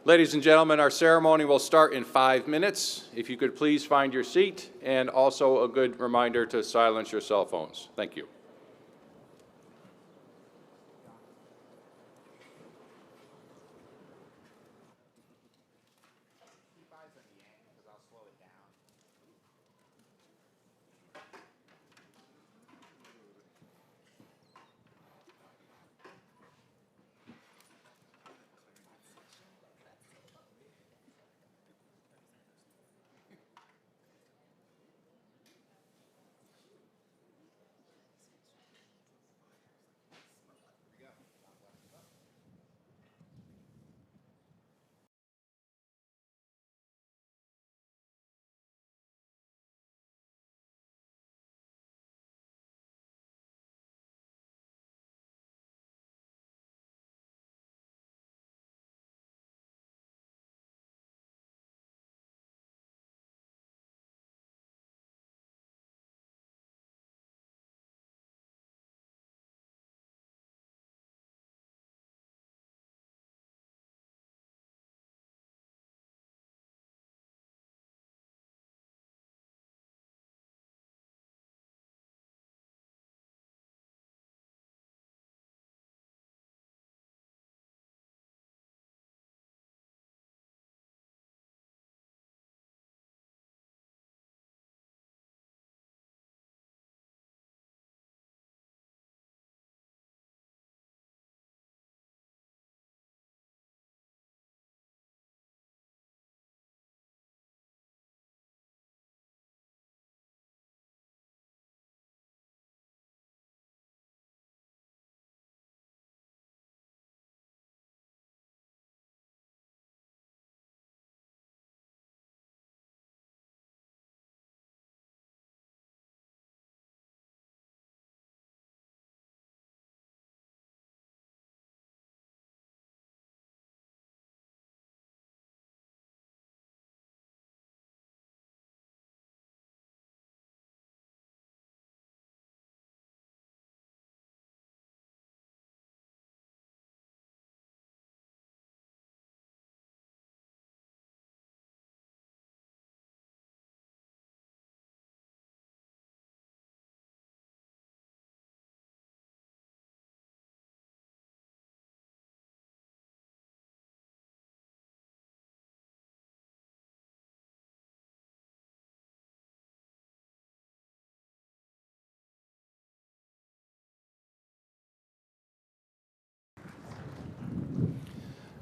Ladies and gentlemen, our ceremony will start in 5 minutes. If you could please find your seat, and also a good reminder to silence your cell phones. Thank you.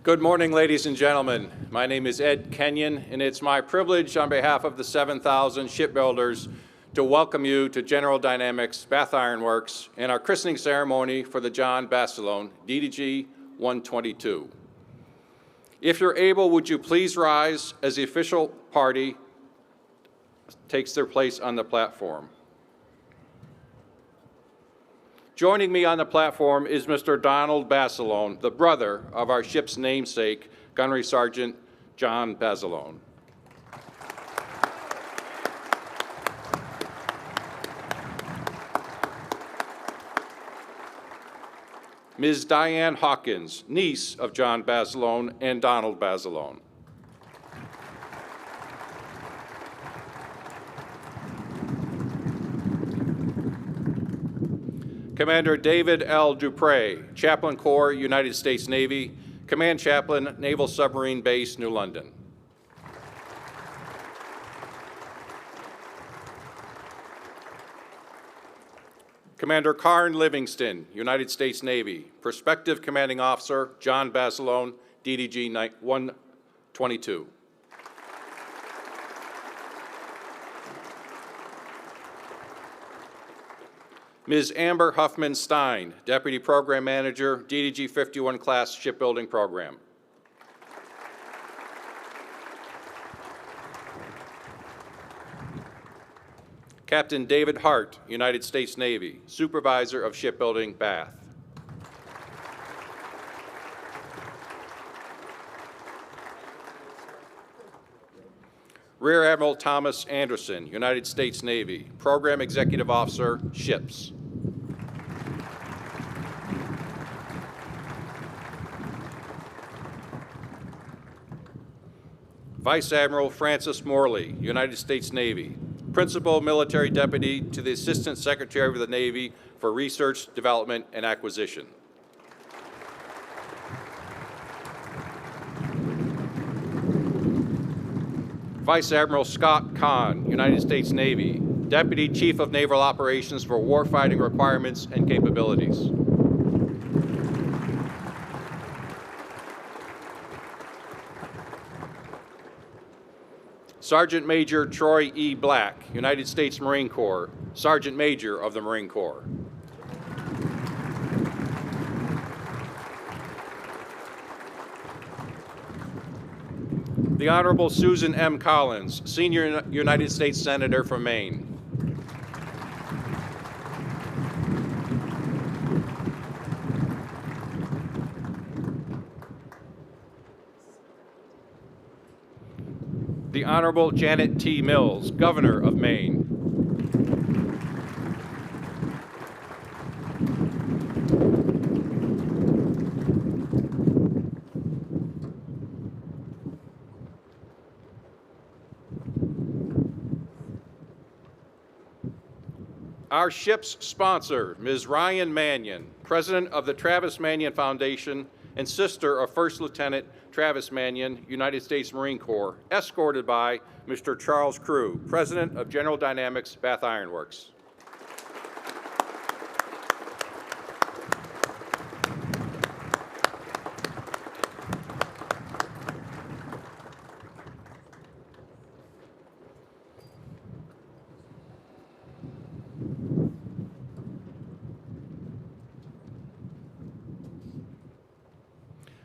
Good morning, ladies and gentlemen. My name is Ed Kenyon, and it's my privilege on behalf of the 7,000 shipbuilders to welcome you to General Dynamics Bath Iron Works and our christening ceremony for the John Basilone DDG-122. If you're able, would you please rise as the official party takes their place on the platform. Joining me on the platform is Mr. Donald Basilone, the brother of our ship's namesake, Gunnery Sergeant John Basilone. Ms. Diane Hawkins, niece of John Basilone and Donald Basilone. Commander David L. Dupre, Chaplain Corps, United States Navy, Command Chaplain, Naval Submarine Base, New London. Commander Karn Livingston, United States Navy, Prospective Commanding Officer, John Basilone, DDG-122. Ms. Amber Huffman-Stein, Deputy Program Manager, DDG-51 Class Shipbuilding Program. Captain David Hart, United States Navy, Supervisor of Shipbuilding, Bath. Rear Admiral Thomas Anderson, United States Navy, Program Executive Officer, Ships. Vice Admiral Francis Morley, United States Navy, Principal Military Deputy to the Assistant Secretary of the Navy for Research, Development, and Acquisition. Vice Admiral Scott Kahn, United States Navy, Deputy Chief of Naval Operations for Warfighting Requirements and Capabilities. Sergeant Major Troy E. Black, United States Marine Corps, Sergeant Major of the Marine Corps. The Honorable Susan M. Collins, Senior United States Senator from Maine. The Honorable Janet T. Mills, Governor of Maine. Our ship's sponsor, Ms. Ryan Mannion, President of the Travis Mannion Foundation and sister of First Lieutenant Travis Mannion, United States Marine Corps, escorted by Mr. Charles Crew, President of General Dynamics Bath Iron Works.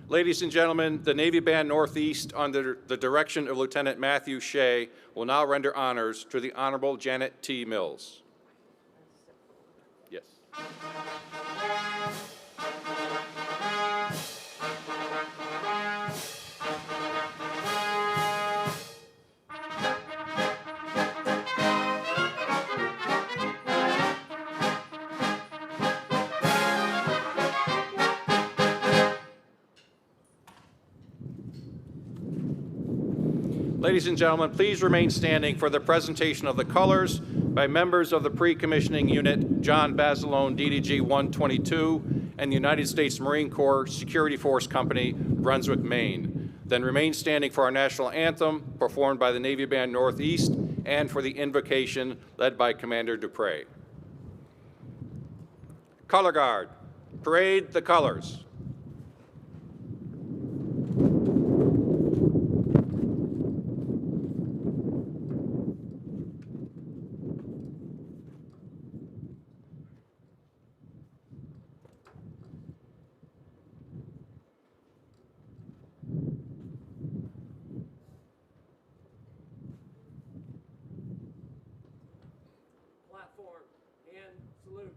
Ladies and gentlemen, the Navy Band Northeast, under the direction of Lieutenant Matthew Shea, will now render honors to the Honorable Janet T. Mills. Yes. Ladies and gentlemen, please remain standing for the presentation of the colors by members of the Pre-Commissioning Unit, John Basilone, DDG-122, and the United States Marine Corps Security Force Company, Brunswick, Maine. Then remain standing for our national anthem, performed by the Navy Band Northeast, and for the invocation led by Commander Dupre. Color Guard, parade the colors. Platform and salute.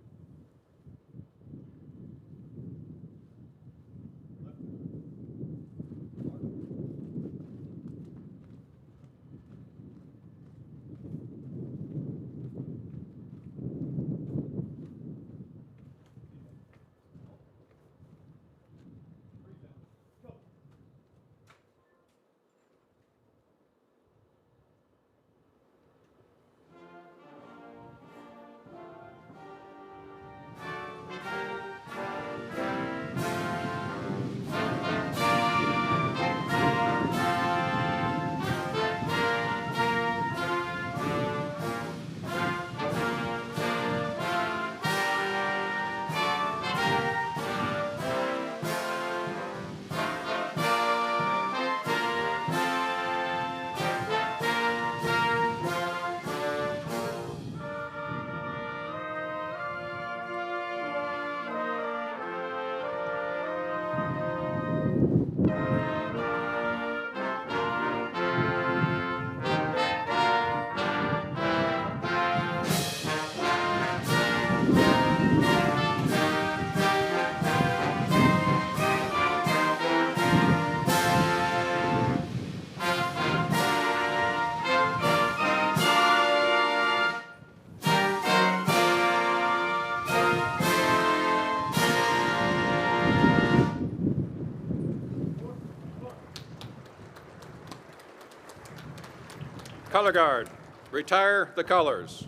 Color guard, retire the colors.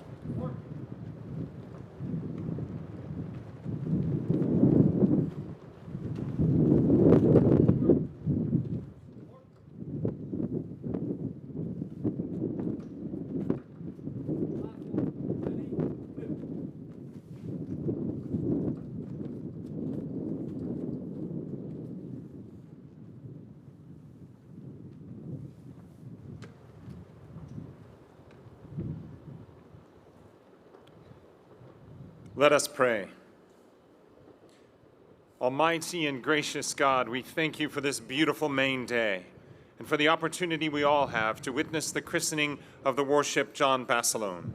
Let us pray. Almighty and gracious God, we thank you for this beautiful Maine day and for the opportunity we all have to witness the christening of the warship John Basilone.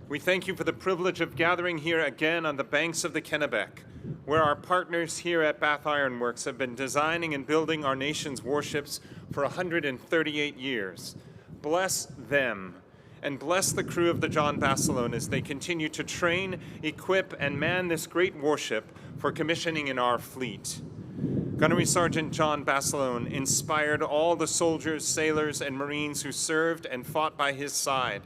We thank you for the privilege of gathering here again on the banks of the Kennebec, where our partners here at Bath Iron Works have been designing and building our nation's warships for 138 years. Bless them. And bless the crew of the John Basilone as they continue to train, equip, and man this great warship for commissioning in our fleet. Gunnery Sergeant John Basilone inspired all the soldiers, sailors, and Marines who served and fought by his side.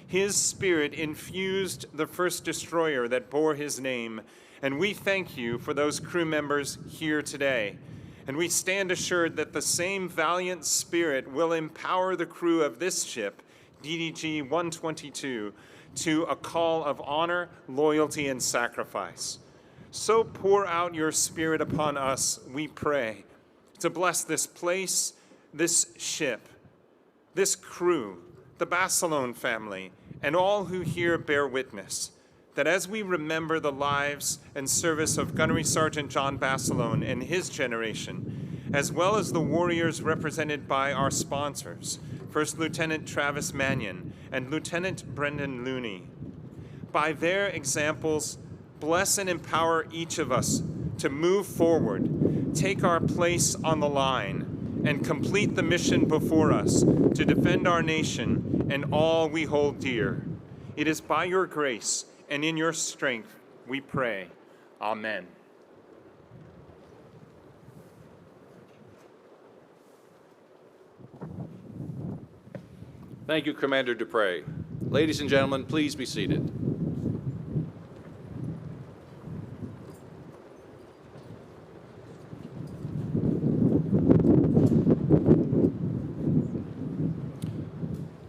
His spirit infused the first destroyer that bore his name, and we thank you for those crew members here today. And we stand assured that the same valiant spirit will empower the crew of this ship, DDG-122, to a call of honor, loyalty, and sacrifice. So pour out your spirit upon us, we pray, to bless this place, this ship, this crew, the Basilone family, and all who here bear witness, that as we remember the lives and service of Gunnery Sergeant John Basilone and his generation, as well as the warriors represented by our sponsors, First Lieutenant Travis Mannion and Lieutenant Brendan Looney. By their examples, bless and empower each of us to move forward, take our place on the line, and complete the mission before us to defend our nation and all we hold dear. It is by your grace and in your strength we pray. Amen. Thank you, Commander Dupre. Ladies and gentlemen, please be seated.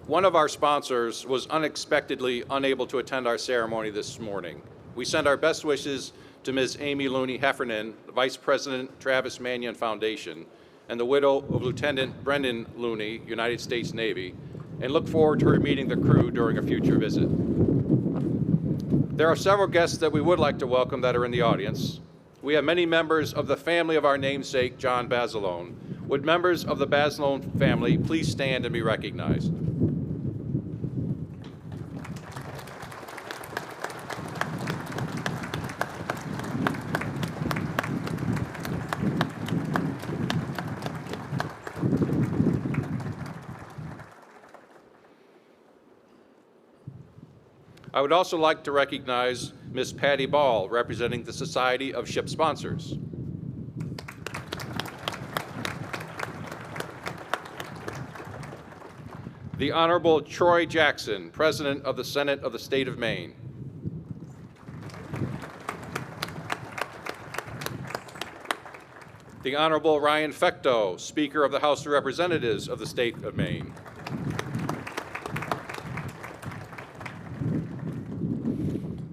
One of our sponsors was unexpectedly unable to attend our ceremony this morning. We send our best wishes to Ms. Amy Looney Heffernan, Vice President, Travis Mannion Foundation, and the widow of Lieutenant Brendan Looney, United States Navy, and look forward to her meeting the crew during a future visit. There are several guests that we would like to welcome that are in the audience. We have many members of the family of our namesake, John Basilone. Would members of the Basilone family please stand and be recognized? I would also like to recognize Ms. Patty Ball, representing the Society of Ship Sponsors. The Honorable Troy Jackson, President of the Senate of the State of Maine. The Honorable Ryan Fecteau, Speaker of the House of Representatives of the State of Maine.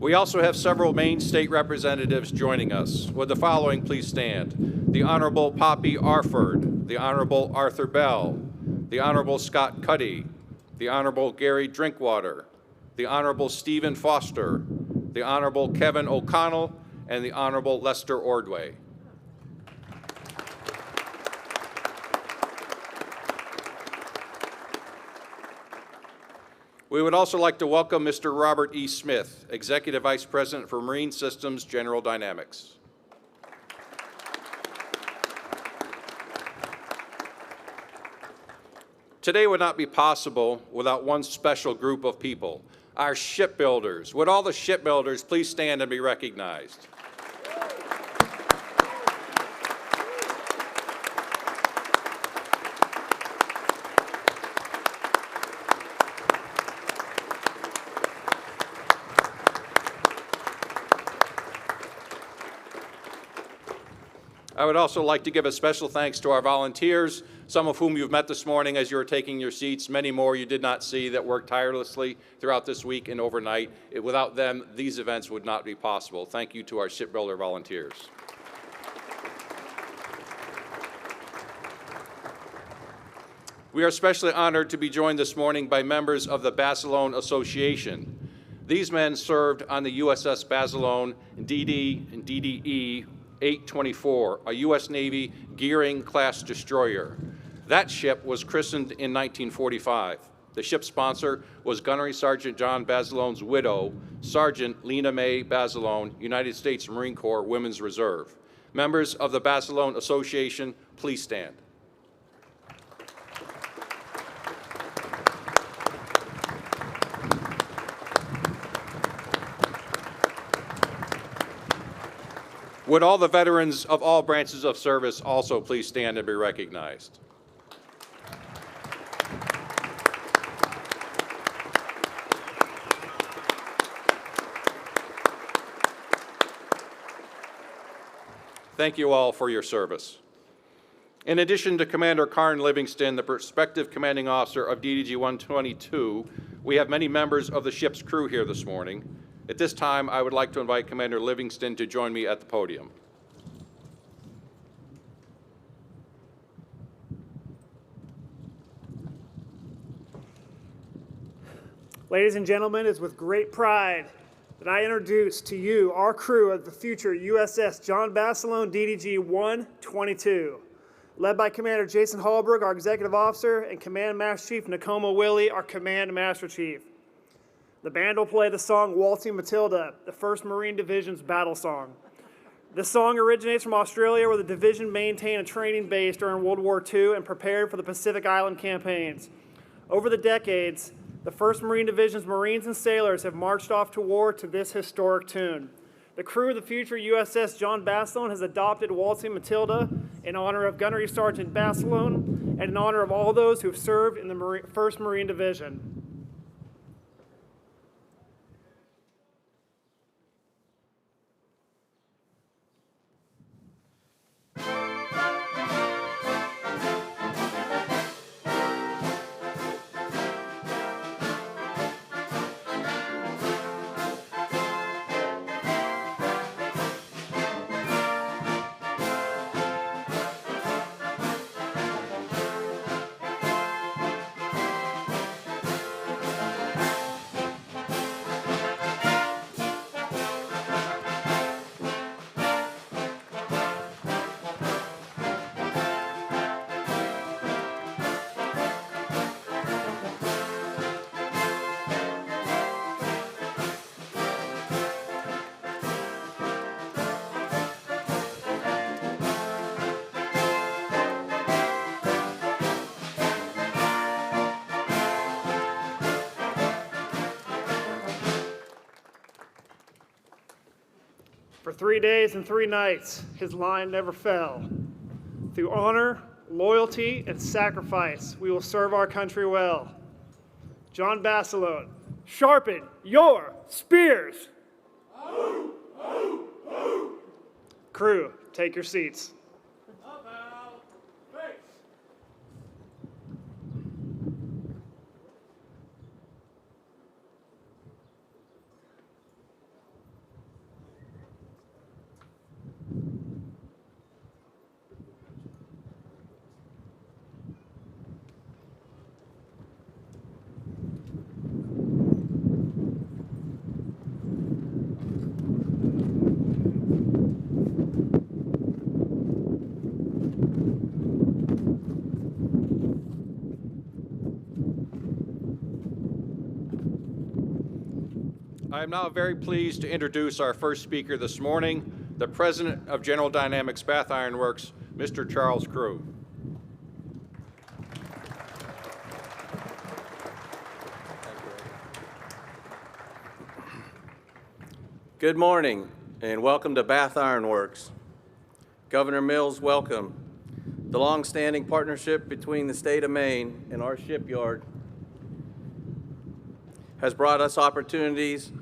We also have several Maine state representatives joining us. Would the following please stand? The Honorable Poppy Arford, the Honorable Arthur Bell, the Honorable Scott Cuddy, the Honorable Gary Drinkwater, the Honorable Stephen Foster, the Honorable Kevin O'Connell, and the Honorable Lester Ordway. We would also like to welcome Mr. Robert E. Smith, Executive Vice President for Marine Systems General Dynamics. Today would not be possible without one special group of people, our shipbuilders. Would all the shipbuilders please stand and be recognized? I would also like to give a special thanks to our volunteers, some of whom you've met this morning as you were taking your seats, many more you did not see that worked tirelessly throughout this week and overnight. Without them, these events would not be possible. Thank you to our shipbuilder volunteers. We are especially honored to be joined this morning by members of the Basilone Association. These men served on the USS Basilone DD and DDG-122, a U.S. Navy Gearing-class destroyer. That ship was christened in 1945. The ship's sponsor was Gunnery Sergeant John Basilone's widow, Sergeant Lena Mae Basilone, United States Marine Corps Women's Reserve. Members of the Basilone Association, please stand. Would all the veterans of all branches of service also please stand and be recognized? Thank you all for your service. In addition to Commander Karn Livingston, the prospective commanding officer of DDG-122, we have many members of the ship's crew here this morning. At this time, I would like to invite Commander Livingston to join me at the podium. Ladies and gentlemen, it's with great pride that I introduce to you our crew of the future USS John Basilone DDG-122, led by Commander Jason Hallberg, our Executive Officer, and Command Master Chief Nakoma Willie, our Command Master Chief. The band will play the song Waltzing Matilda, the 1st Marine Division's battle song. This song originates from Australia, where the division maintained a training base during World War II and prepared for the Pacific Island campaigns. Over the decades, the 1st Marine Division's Marines and sailors have marched off to war to this historic tune. The crew of the future USS John Basilone has adopted Waltzing Matilda in honor of Gunnery Sergeant Basilone and in honor of all those who have served in the 1st Marine Division. For 3 days and 3 nights, his line never fell. Through honor, loyalty, and sacrifice, we will serve our country well. John Basilone, sharpen your spears. Crew, take your seats. I am now very pleased to introduce our first speaker this morning, the President of General Dynamics Bath Iron Works, Mr. Charles Crew. Good morning and welcome to Bath Iron Works. Governor Mills, welcome. The long-standing partnership between the state of Maine and our shipyard has brought us opportunities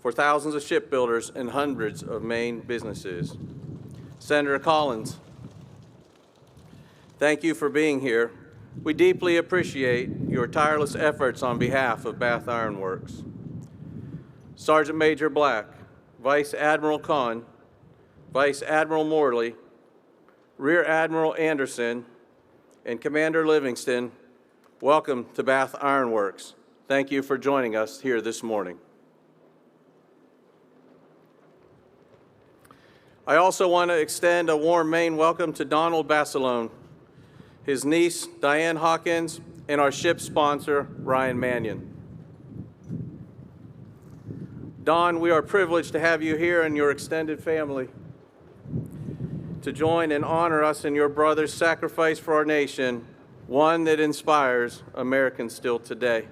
for thousands of shipbuilders and hundreds of Maine businesses. Senator Collins, Thank you for being here. We deeply appreciate your tireless efforts on behalf of Bath Iron Works. Sergeant Major Black, Vice Admiral Kahn, Vice Admiral Morley, Rear Admiral Anderson, and Commander Livingston, welcome to Bath Iron Works. Thank you for joining us here this morning. I also want to extend a warm Maine welcome to Donald Basilone, his niece, Diane Hawkins, and our ship sponsor, Ryan Mannion. Don, we are privileged to have you here and your extended family to join and honor us in your brother's sacrifice for our nation, one that inspires Americans still today.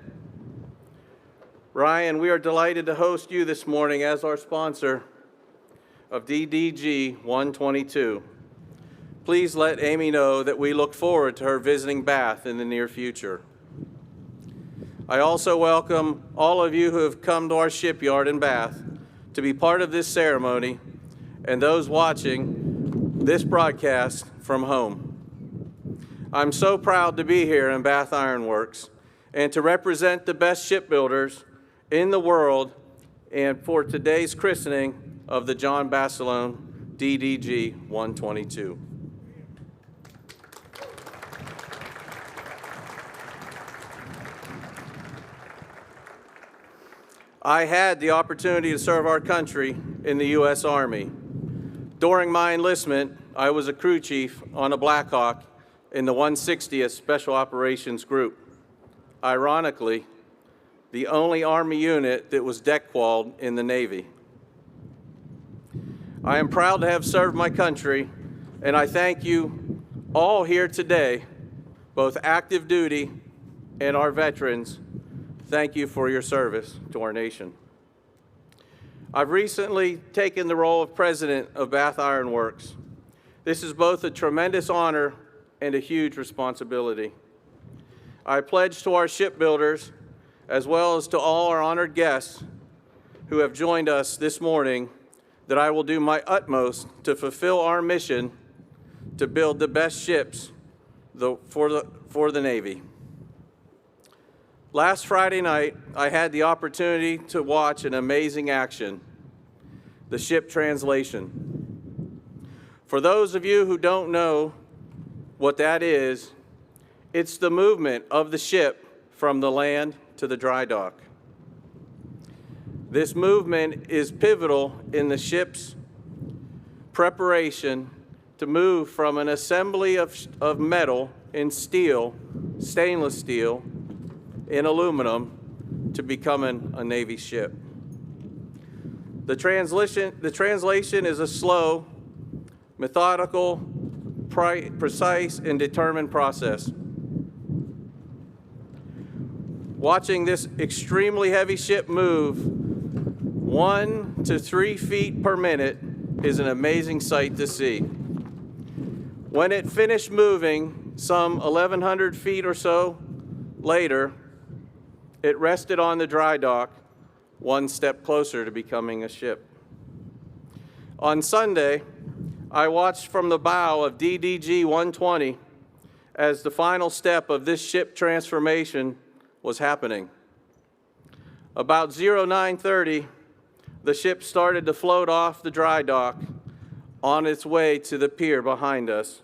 Ryan, we are delighted to host you this morning as our sponsor of DDG-122. Please let Amy know that we look forward to her visiting Bath in the near future. I also welcome all of you who have come to our shipyard in Bath to be part of this ceremony and those watching this broadcast from home. I'm so proud to be here in Bath Iron Works and to represent the best shipbuilders in the world and for today's christening of the John Basilone DDG-122. I had the opportunity to serve our country in the U.S. Army. During my enlistment, I was a crew chief on a Black Hawk in the 160th Special Operations Group. Ironically, the only Army unit that was deck-qualled in the Navy. I am proud to have served my country, and I thank you all here today, both active duty and our veterans. Thank you for your service to our nation. I've recently taken the role of president of Bath Iron Works. This is both a tremendous honor and a huge responsibility. I pledge to our shipbuilders, as well as to all our honored guests who have joined us this morning, that I will do my utmost to fulfill our mission to build the best ships for the Navy. Last Friday night, I had the opportunity to watch an amazing action, the ship translation. For those of you who don't know what that is, it's the movement of the ship from the land to the dry dock. This movement is pivotal in the ship's preparation to move from an assembly of metal and steel, stainless steel, and aluminum to becoming a Navy ship. The translation is a slow, methodical, precise, and determined process. Watching this extremely heavy ship move 1 to 3 feet per minute is an amazing sight to see. When it finished moving some 1,100 feet or so later, it rested on the dry dock, one step closer to becoming a ship. On Sunday, I watched from the bow of DDG-120 as the final step of this ship transformation was happening. About 09:30, the ship started to float off the dry dock on its way to the pier behind us,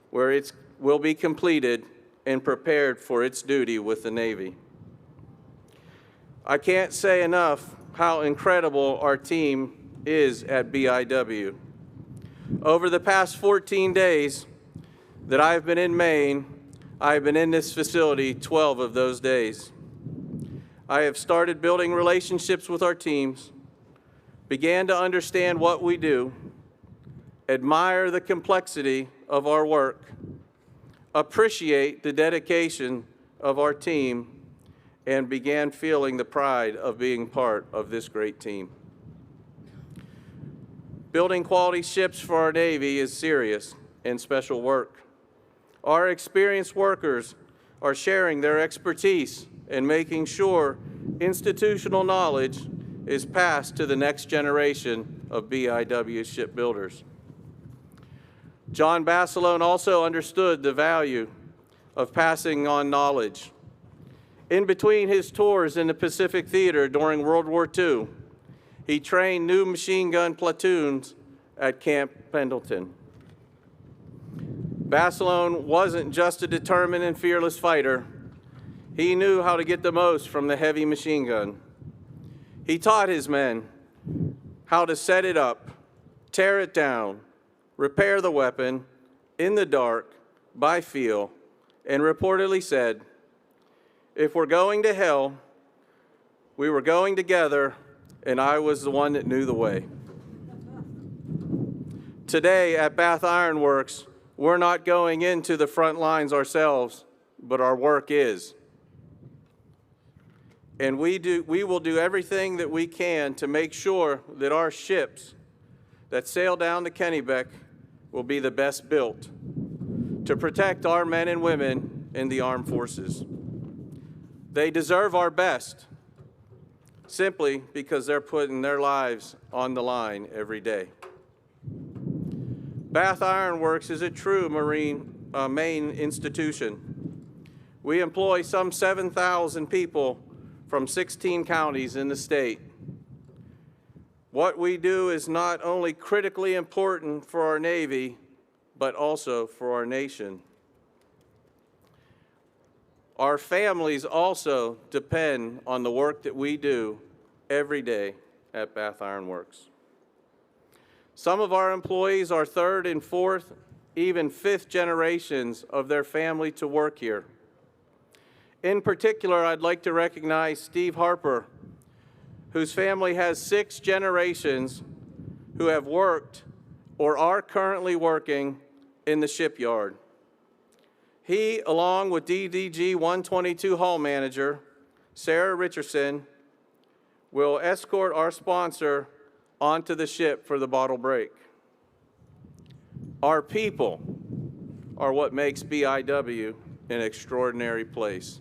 where it will be completed and prepared for its duty with the Navy. I can't say enough how incredible our team is at BIW. Over the past 14 days that I've been in Maine, I've been in this facility 12 of those days. I have started building relationships with our teams, began to understand what we do, admire the complexity of our work, appreciate the dedication of our team, and began feeling the pride of being part of this great team. Building quality ships for our Navy is serious and special work. Our experienced workers are sharing their expertise and making sure institutional knowledge is passed to the next generation of BIW shipbuilders. John Basilone also understood the value of passing on knowledge. In between his tours in the Pacific Theater during World War II, he trained new machine gun platoons at Camp Pendleton. Basilone wasn't just a determined and fearless fighter. He knew how to get the most from the heavy machine gun. He taught his men how to set it up, tear it down, repair the weapon in the dark, by feel, and reportedly said, "If we're going to hell, we were going together, and I was the one that knew the way." Today at Bath Iron Works, we're not going into the front lines ourselves, but our work is. And we will do everything that we can to make sure that our ships that sail down to Kennebec will be the best built to protect our men and women in the armed forces. They deserve our best simply because they're putting their lives on the line every day. Bath Iron Works is a true Maine institution. We employ some 7,000 people from 16 counties in the state. What we do is not only critically important for our Navy, but also for our nation. Our families also depend on the work that we do every day at Bath Iron Works. Some of our employees are third and fourth, even fifth generations of their family to work here. In particular, I'd like to recognize Steve Harper, whose family has 6 generations who have worked or are currently working in the shipyard. He, along with DDG-122 Hull Manager, Sarah Richardson, will escort our sponsor onto the ship for the bottle break. Our people are what makes BIW an extraordinary place.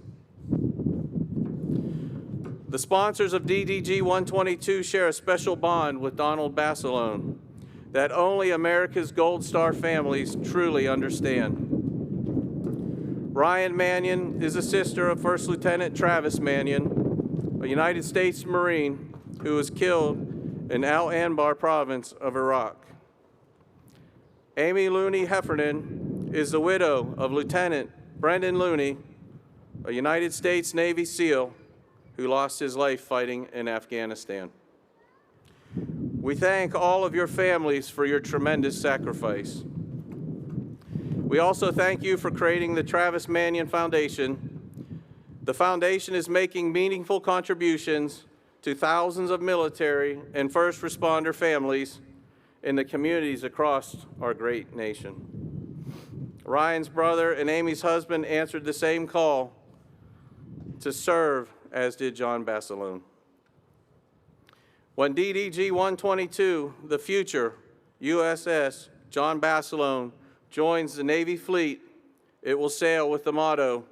The sponsors of DDG-122 share a special bond with Donald Basilone that only America's Gold Star families truly understand. Ryan Mannion is a sister of First Lieutenant Travis Mannion, a United States Marine who was killed in Al Anbar province of Iraq. Amy Looney Heffernan is the widow of Lieutenant Brendan Looney, a United States Navy SEAL who lost his life fighting in Afghanistan. We thank all of your families for your tremendous sacrifice. We also thank you for creating the Travis Mannion Foundation. The foundation is making meaningful contributions to thousands of military and first responder families in the communities across our great nation. Ryan's brother and Amy's husband answered the same call to serve, as did John Basilone. When DDG-122, the future USS John Basilone, joins the Navy fleet, it will sail with the motto,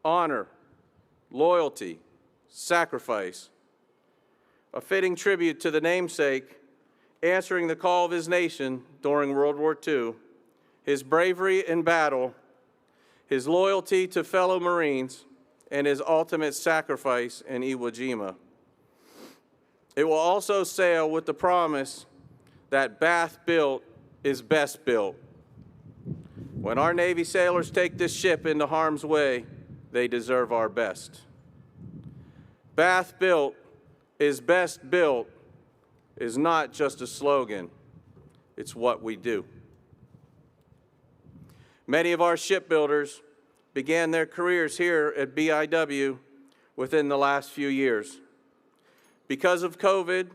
honor, loyalty, sacrifice. A fitting tribute to the namesake, answering the call of his nation during World War II, his bravery in battle, his loyalty to fellow Marines, and his ultimate sacrifice in Iwo Jima. It will also sail with the promise that Bath built is best built. When our Navy sailors take this ship into harm's way, they deserve our best. Bath built is best built is not just a slogan, it's what we do. Many of our shipbuilders began their careers here at BIW within the last few years. Because COVID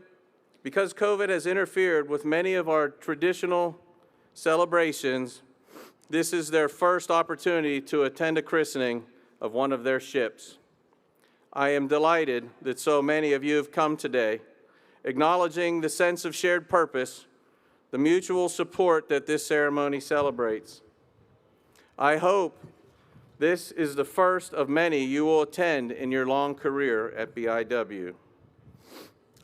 has interfered with many of our traditional celebrations, this is their first opportunity to attend a christening of one of their ships. I am delighted that so many of you have come today, acknowledging the sense of shared purpose, the mutual support that this ceremony celebrates. I hope this is the first of many you will attend in your long career at BIW.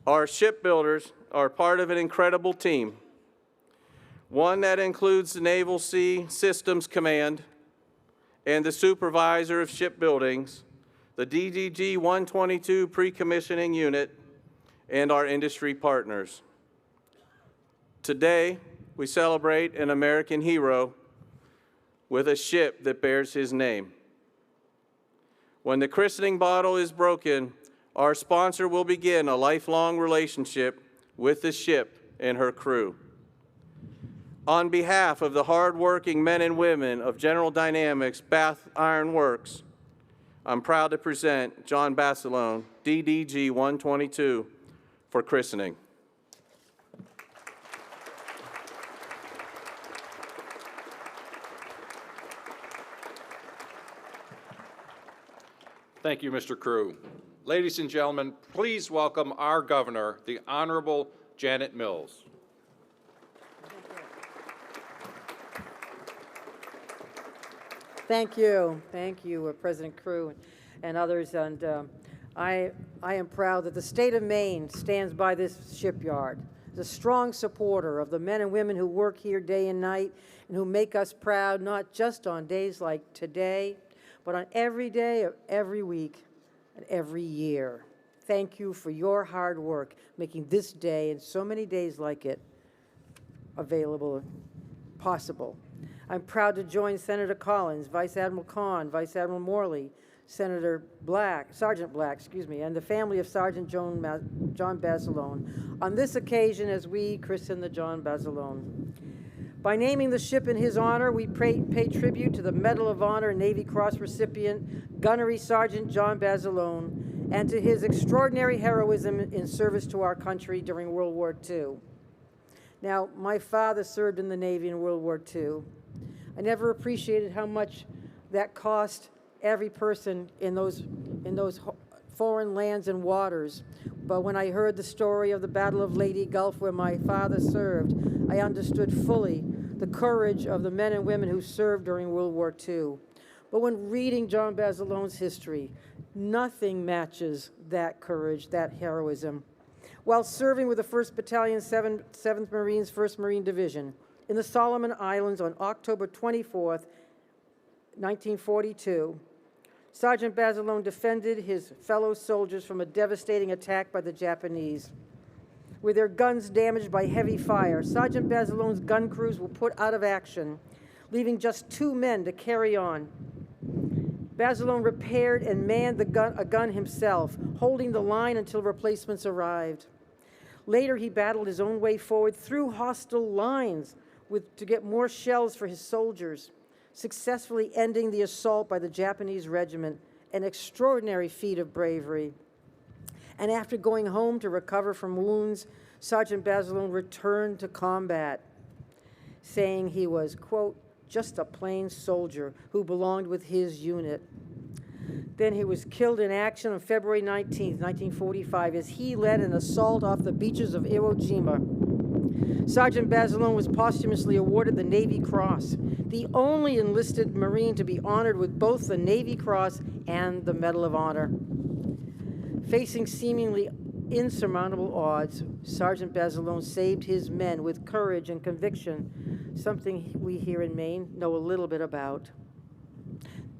Our shipbuilders are part of an incredible team. one that includes the Naval Sea Systems Command and the Supervisor of Shipbuildings, the DDG-122 Pre-Commissioning Unit, and our industry partners. Today, we celebrate an American hero with a ship that bears his name. When the christening bottle is broken, our sponsor will begin a lifelong relationship with the ship and her crew. On behalf of the hardworking men and women of General Dynamics Bath Iron Works, I'm proud to present John Basilone, DDG-122, for christening. Thank you, Mr. Crew. Ladies and gentlemen, please welcome our governor, the Honorable Janet Mills. Thank you, President Crew and others. And I am proud that the state of Maine stands by this shipyard. Is a strong supporter of the men and women who work here day and night and who make us proud, not just on days like today, but on every day of every week and every year. Thank you for your hard work making this day and so many days like it available, possible. I'm proud to join Senator Collins, Vice Admiral Kahn, Vice Admiral Morley, Sergeant Black, and the family of Sergeant John Basilone on this occasion as we christen the John Basilone. By naming the ship in his honor, we pay tribute to the Medal of Honor and Navy Cross recipient, Gunnery Sergeant John Basilone, and to his extraordinary heroism in service to our country during World War II. Now, my father served in the Navy in World War II. I never appreciated how much that cost every person in those foreign lands and waters. But when I heard the story of the Battle of Leyte Gulf where my father served, I understood fully the courage of the men and women who served during World War II. But when reading John Basilone's history, nothing matches that courage, that heroism. While serving with the 1st Battalion, 7th Marines, 1st Marine Division in the Solomon Islands on October 24th, 1942, Sergeant Basilone defended his fellow soldiers from a devastating attack by the Japanese. With their guns damaged by heavy fire, Sergeant Basilone's gun crews were put out of action, leaving just 2 men to carry on. Basilone repaired and manned a gun himself, holding the line until replacements arrived. Later, he battled his own way forward through hostile lines to get more shells for his soldiers, successfully ending the assault by the Japanese regiment, an extraordinary feat of bravery. And after going home to recover from wounds, Sergeant Basilone returned to combat, saying he was, quote, just a plain soldier who belonged with his unit. Then he was killed in action on February 19th, 1945, as he led an assault off the beaches of Iwo Jima. Sergeant Basilone was posthumously awarded the Navy Cross, the only enlisted Marine to be honored with both the Navy Cross and the Medal of Honor. Facing seemingly insurmountable odds, Sergeant Basilone saved his men with courage and conviction, something we here in Maine know a little bit about.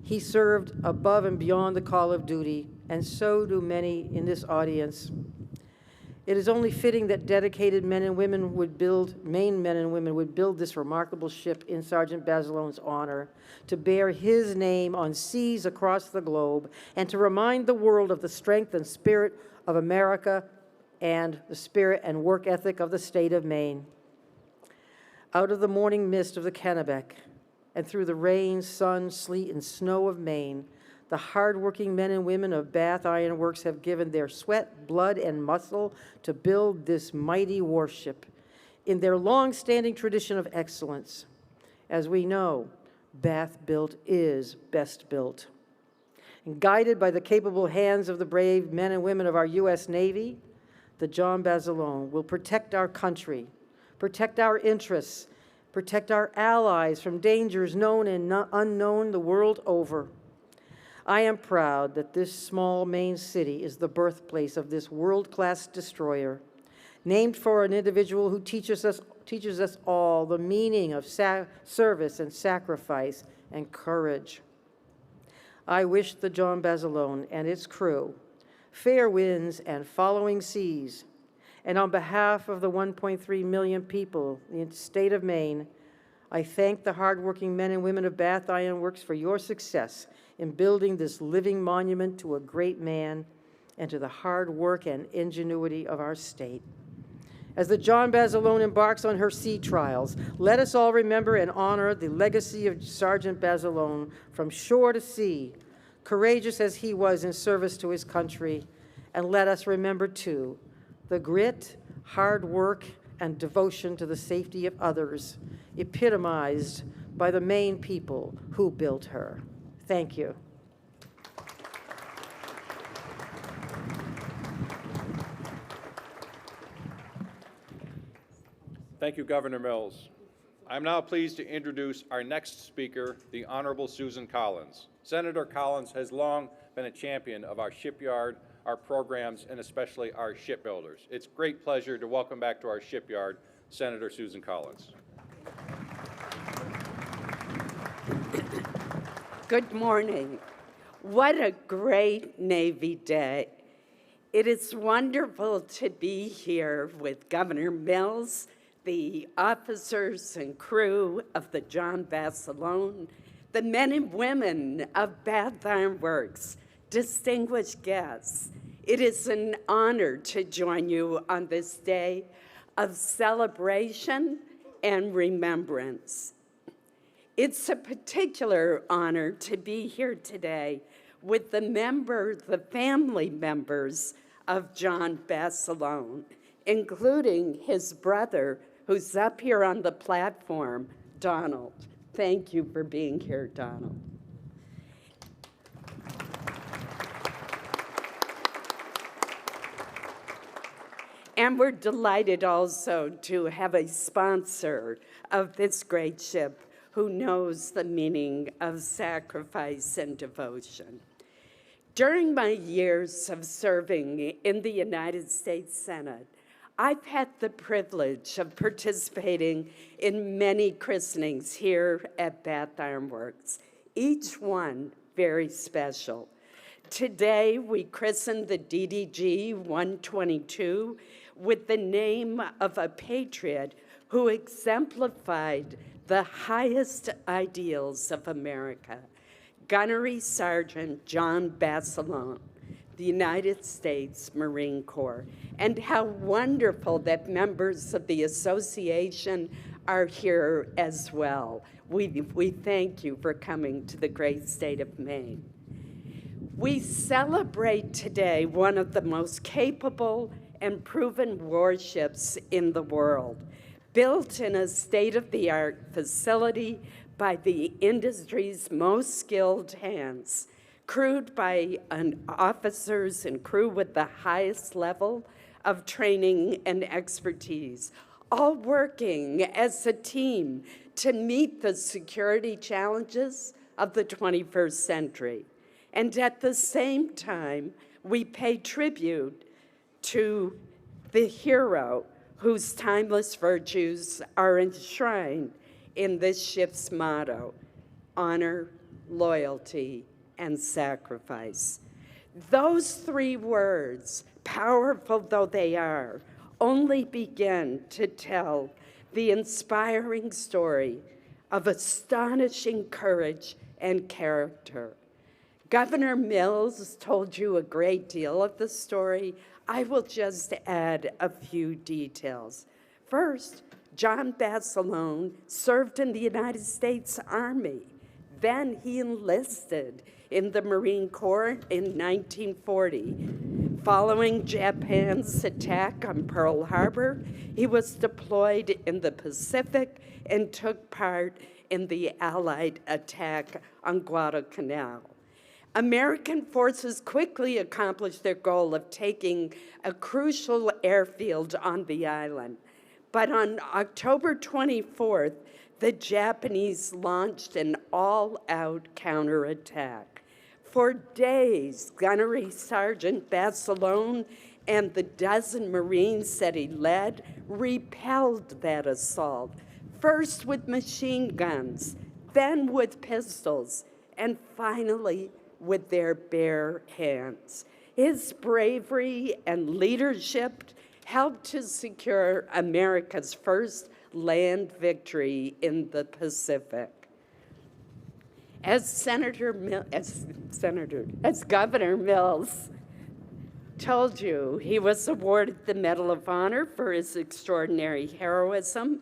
He served above and beyond the call of duty, and so do many in this audience. It is only fitting that dedicated men and women would build, Maine men and women would build this remarkable ship in Sergeant Basilone's honor, to bear his name on seas across the globe, and to remind the world of the strength and spirit of America and the spirit and work ethic of the state of Maine. Out of the morning mist of the Kennebec, and through the rain, sun, sleet, and snow of Maine, the hardworking men and women of Bath Iron Works have given their sweat, blood, and muscle to build this mighty warship in their long-standing tradition of excellence. As we know, Bath built is best built. And guided by the capable hands of the brave men and women of our U.S. Navy, the John Basilone will protect our country, protect our interests, protect our allies from dangers known and unknown the world over. I am proud that this small Maine city is the birthplace of this world-class destroyer. named for an individual who teaches us all the meaning of service and sacrifice and courage. I wish the John Basilone and its crew fair winds and following seas. And on behalf of the 1.3 million people in the state of Maine, I thank the hardworking men and women of Bath Iron Works for your success in building this living monument to a great man and to the hard work and ingenuity of our state. As the John Basilone embarks on her sea trials, let us all remember and honor the legacy of Sergeant Basilone from shore to sea, courageous as he was in service to his country. And let us remember, too, the grit, hard work, and devotion to the safety of others, epitomized by the Maine people who built her. Thank you. Thank you, Governor Mills. I'm now pleased to introduce our next speaker, the Honorable Susan Collins. Senator Collins has long been a champion of our shipyard, our programs, and especially our shipbuilders. It's a great pleasure to welcome back to our shipyard, Senator Susan Collins. Good morning. What a great Navy Day. It is wonderful to be here with Governor Mills, the officers and crew of the John Basilone, the men and women of Bath Iron Works, distinguished guests. It is an honor to join you on this day of celebration and remembrance. It's a particular honor to be here today with the family members of John Basilone, including his brother, who's up here on the platform, Donald. Thank you for being here, Donald. And we're delighted also to have a sponsor of this great ship who knows the meaning of sacrifice and devotion. During my years of serving in the United States Senate, I've had the privilege of participating in many christenings here at Bath Iron Works, each one very special. Today, we christened the DDG-122 with the name of a patriot who exemplified the highest ideals of America, Gunnery Sergeant John Basilone, the United States Marine Corps. And how wonderful that members of the association are here as well. We thank you for coming to the great state of Maine. We celebrate today one of the most capable and proven warships in the world, built in a state-of-the-art facility by the industry's most skilled hands, crewed by officers and crew with the highest level of training and expertise, all working as a team to meet the security challenges of the 21st century. And at the same time, we pay tribute to the hero whose timeless virtues are enshrined in this ship's motto: honor, loyalty, and sacrifice. Those three words, powerful though they are, only begin to tell the inspiring story of astonishing courage and character. Governor Mills told you a great deal of the story. I will just add a few details. First, John Basilone served in the United States Army. Then he enlisted in the Marine Corps in 1940. Following Japan's attack on Pearl Harbor, he was deployed in the Pacific and took part in the Allied attack on Guadalcanal. American forces quickly accomplished their goal of taking a crucial airfield on the island. But on October 24th, the Japanese launched an all-out counterattack. For days, Gunnery Sergeant Basilone and the dozen Marines that he led repelled that assault, first with machine guns, then with pistols, and finally with their bare hands. His bravery and leadership helped to secure America's first land victory in the Pacific. As Governor Mills told you, he was awarded the Medal of Honor for his extraordinary heroism.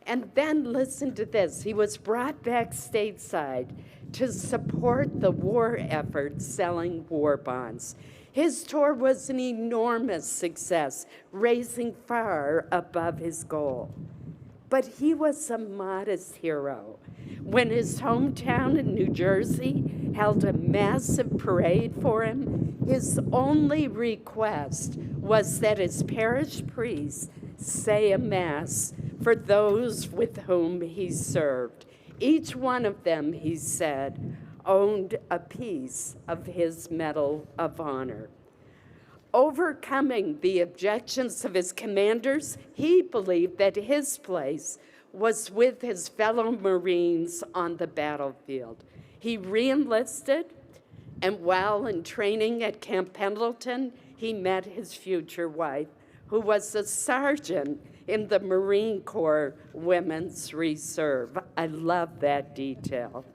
And then listen to this, he was brought back stateside to support the war effort selling war bonds. His tour was an enormous success, raising far above his goal. But he was a modest hero. When his hometown in New Jersey held a massive parade for him, his only request was that his parish priest say a mass for those with whom he served. Each one of them, he said, owned a piece of his Medal of Honor. Overcoming the objections of his commanders, he believed that his place was with his fellow Marines on the battlefield. He re-enlisted, and while in training at Camp Pendleton, he met his future wife, who was a sergeant in the Marine Corps Women's Reserve. I love that detail.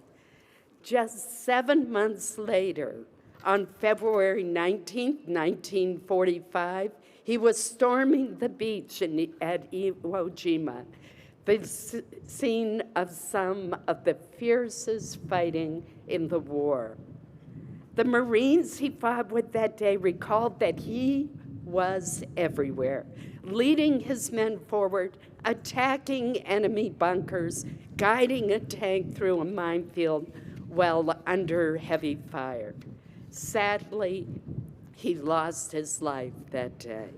Just 7 months later, on February 19, 1945, he was storming the beach at Iwo Jima, the scene of some of the fiercest fighting in the war. The Marines he fought with that day recalled that he was everywhere, leading his men forward, attacking enemy bunkers, guiding a tank through a minefield while under heavy fire. Sadly, he lost his life that day.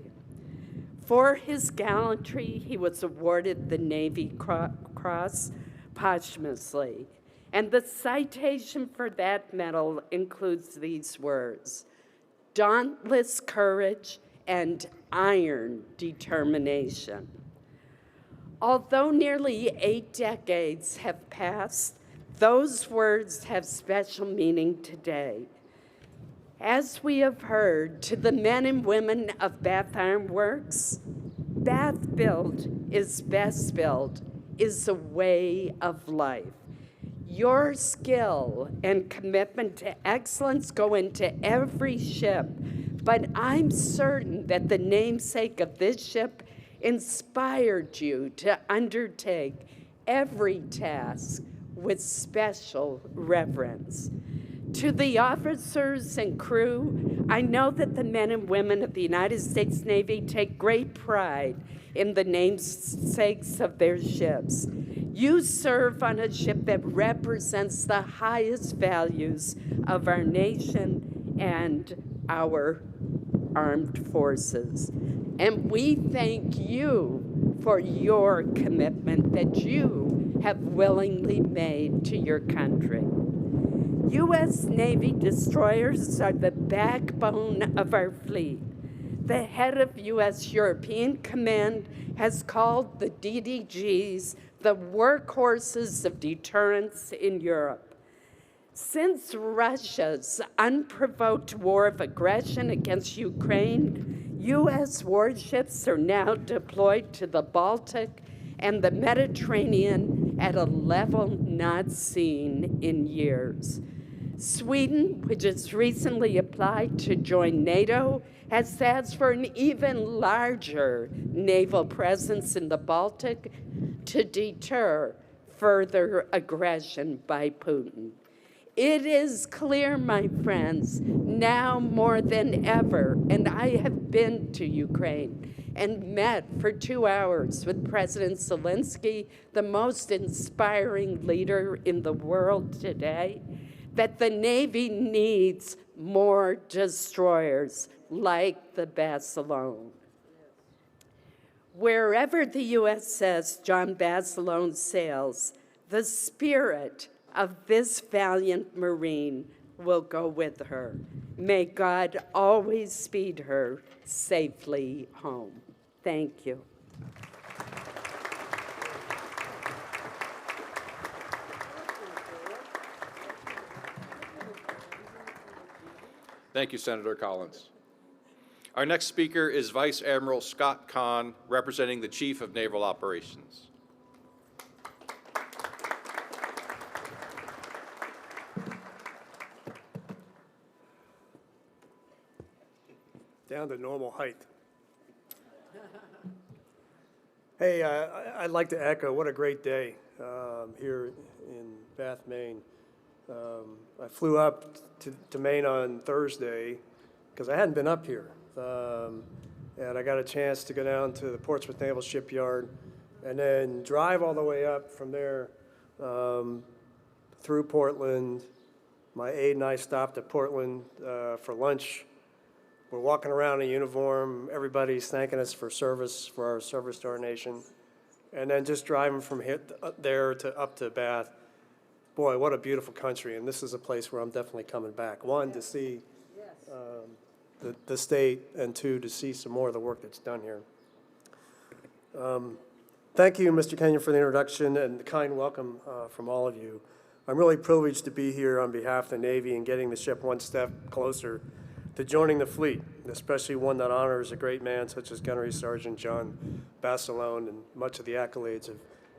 For his gallantry, he was awarded the Navy Cross posthumously. And the citation for that medal includes these words: dauntless courage and iron determination. Although nearly 8 decades have passed, those words have special meaning today. As we have heard, to the men and women of Bath Iron Works, Bath Built is Best Built is a way of life. Your skill and commitment to excellence go into every ship, but I'm certain that the namesake of this ship inspired you to undertake every task with special reverence. To the officers and crew, I know that the men and women of the United States Navy take great pride in the namesakes of their ships. You serve on a ship that represents the highest values of our nation and our armed forces. And we thank you for your commitment that you have willingly made to your country. U.S. Navy destroyers are the backbone of our fleet. The head of U.S. European Command has called the DDGs the workhorses of deterrence in Europe. Since Russia's unprovoked war of aggression against Ukraine, U.S. warships are now deployed to the Baltic and the Mediterranean at a level not seen in years. Sweden, which has recently applied to join NATO, has asked for an even larger naval presence in the Baltic to deter further aggression by Putin. It is clear, my friends, now more than ever, and I have been to Ukraine and met for 2 hours with President Zelensky, the most inspiring leader in the world today, that the Navy needs more destroyers like the Basilone. Wherever the USS John Basilone sails, the spirit of this valiant Marine will go with her. May God always speed her safely home. Thank you. Thank you, Senator Collins. Our next speaker is Vice Admiral Scott Kahn, representing the Chief of Naval Operations. Down to normal height. Hey, I'd like to echo what a great day here in Bath, Maine. I flew up to Maine on Thursday because I hadn't been up here. And I got a chance to go down to the Portsmouth Naval Shipyard and then drive all the way up from there through Portland. My aide and I stopped at Portland for lunch. We're walking around in uniform. Everybody's thanking us for service, for our service to our nation. And then just driving from there to up to Bath. Boy, what a beautiful country. And this is a place where I'm definitely coming back. One, to see the state, and two, to see some more of the work that's done here. Thank you, Mr. Kenyon, for the introduction and the kind welcome from all of you. I'm really privileged to be here on behalf of the Navy and getting the ship one step closer to joining the fleet, especially one that honors a great man such as Gunnery Sergeant John Basilone, and much of the accolades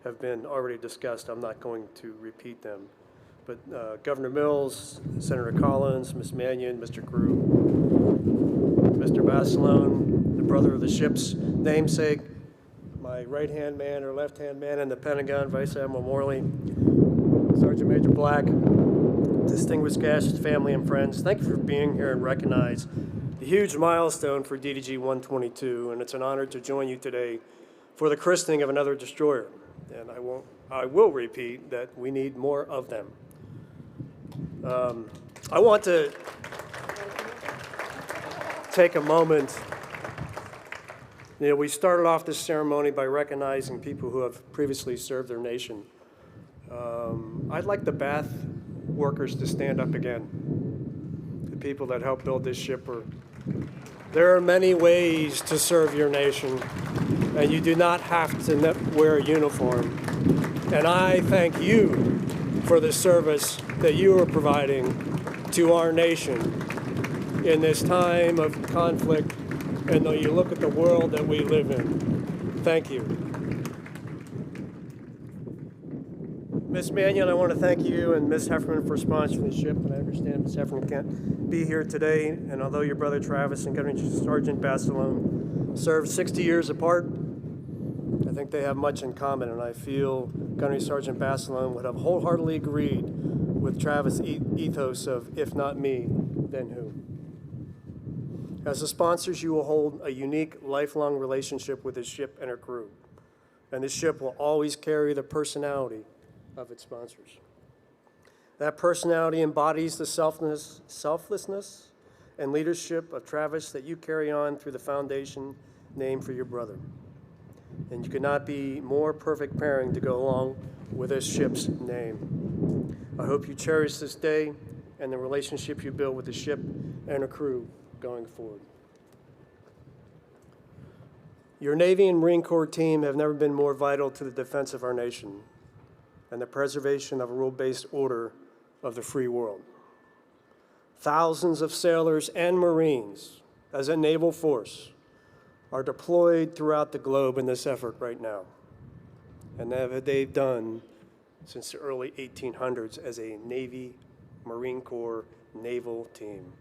have been already discussed. I'm not going to repeat them. But Governor Mills, Senator Collins, Ms. Mannion, Mr. Grew, Mr. Basilone, the brother of the ship's namesake, my right-hand man or left-hand man in the Pentagon, Vice Admiral Morley, Sergeant Major Black, distinguished guests, family, and friends, thank you for being here and recognize the huge milestone for DDG-122, and it's an honor to join you today for the christening of another destroyer. And I will repeat that we need more of them. I want to take a moment. You know, we started off this ceremony by recognizing people who have previously served their nation. I'd like the Bath workers to stand up again. The people that helped build this ship. There are many ways to serve your nation, and you do not have to wear a uniform. And I thank you for the service that you are providing to our nation in this time of conflict, and though you look at the world that we live in. Thank you. Ms. Mannion, I want to thank you and Ms. Heffernan for sponsoring the ship, and I understand Ms. Heffernan can't be here today, and although your brother Travis and Gunnery Sergeant Basilone served 60 years apart, I think they have much in common, and I feel Gunnery Sergeant Basilone would have wholeheartedly agreed with Travis' ethos of, if not me, then who? As the sponsors, you will hold a unique, lifelong relationship with this ship and her crew, and this ship will always carry the personality of its sponsors. That personality embodies the selflessness and leadership of Travis that you carry on through the foundation named for your brother. And you could not be more perfect pairing to go along with this ship's name. I hope you cherish this day and the relationship you build with the ship and her crew going forward. Your Navy and Marine Corps team have never been more vital to the defense of our nation and the preservation of a rule-based order of the free world. Thousands of sailors and Marines, as a naval force, are deployed throughout the globe in this effort right now. And that they've done since the early 1800s as a Navy, Marine Corps, naval team,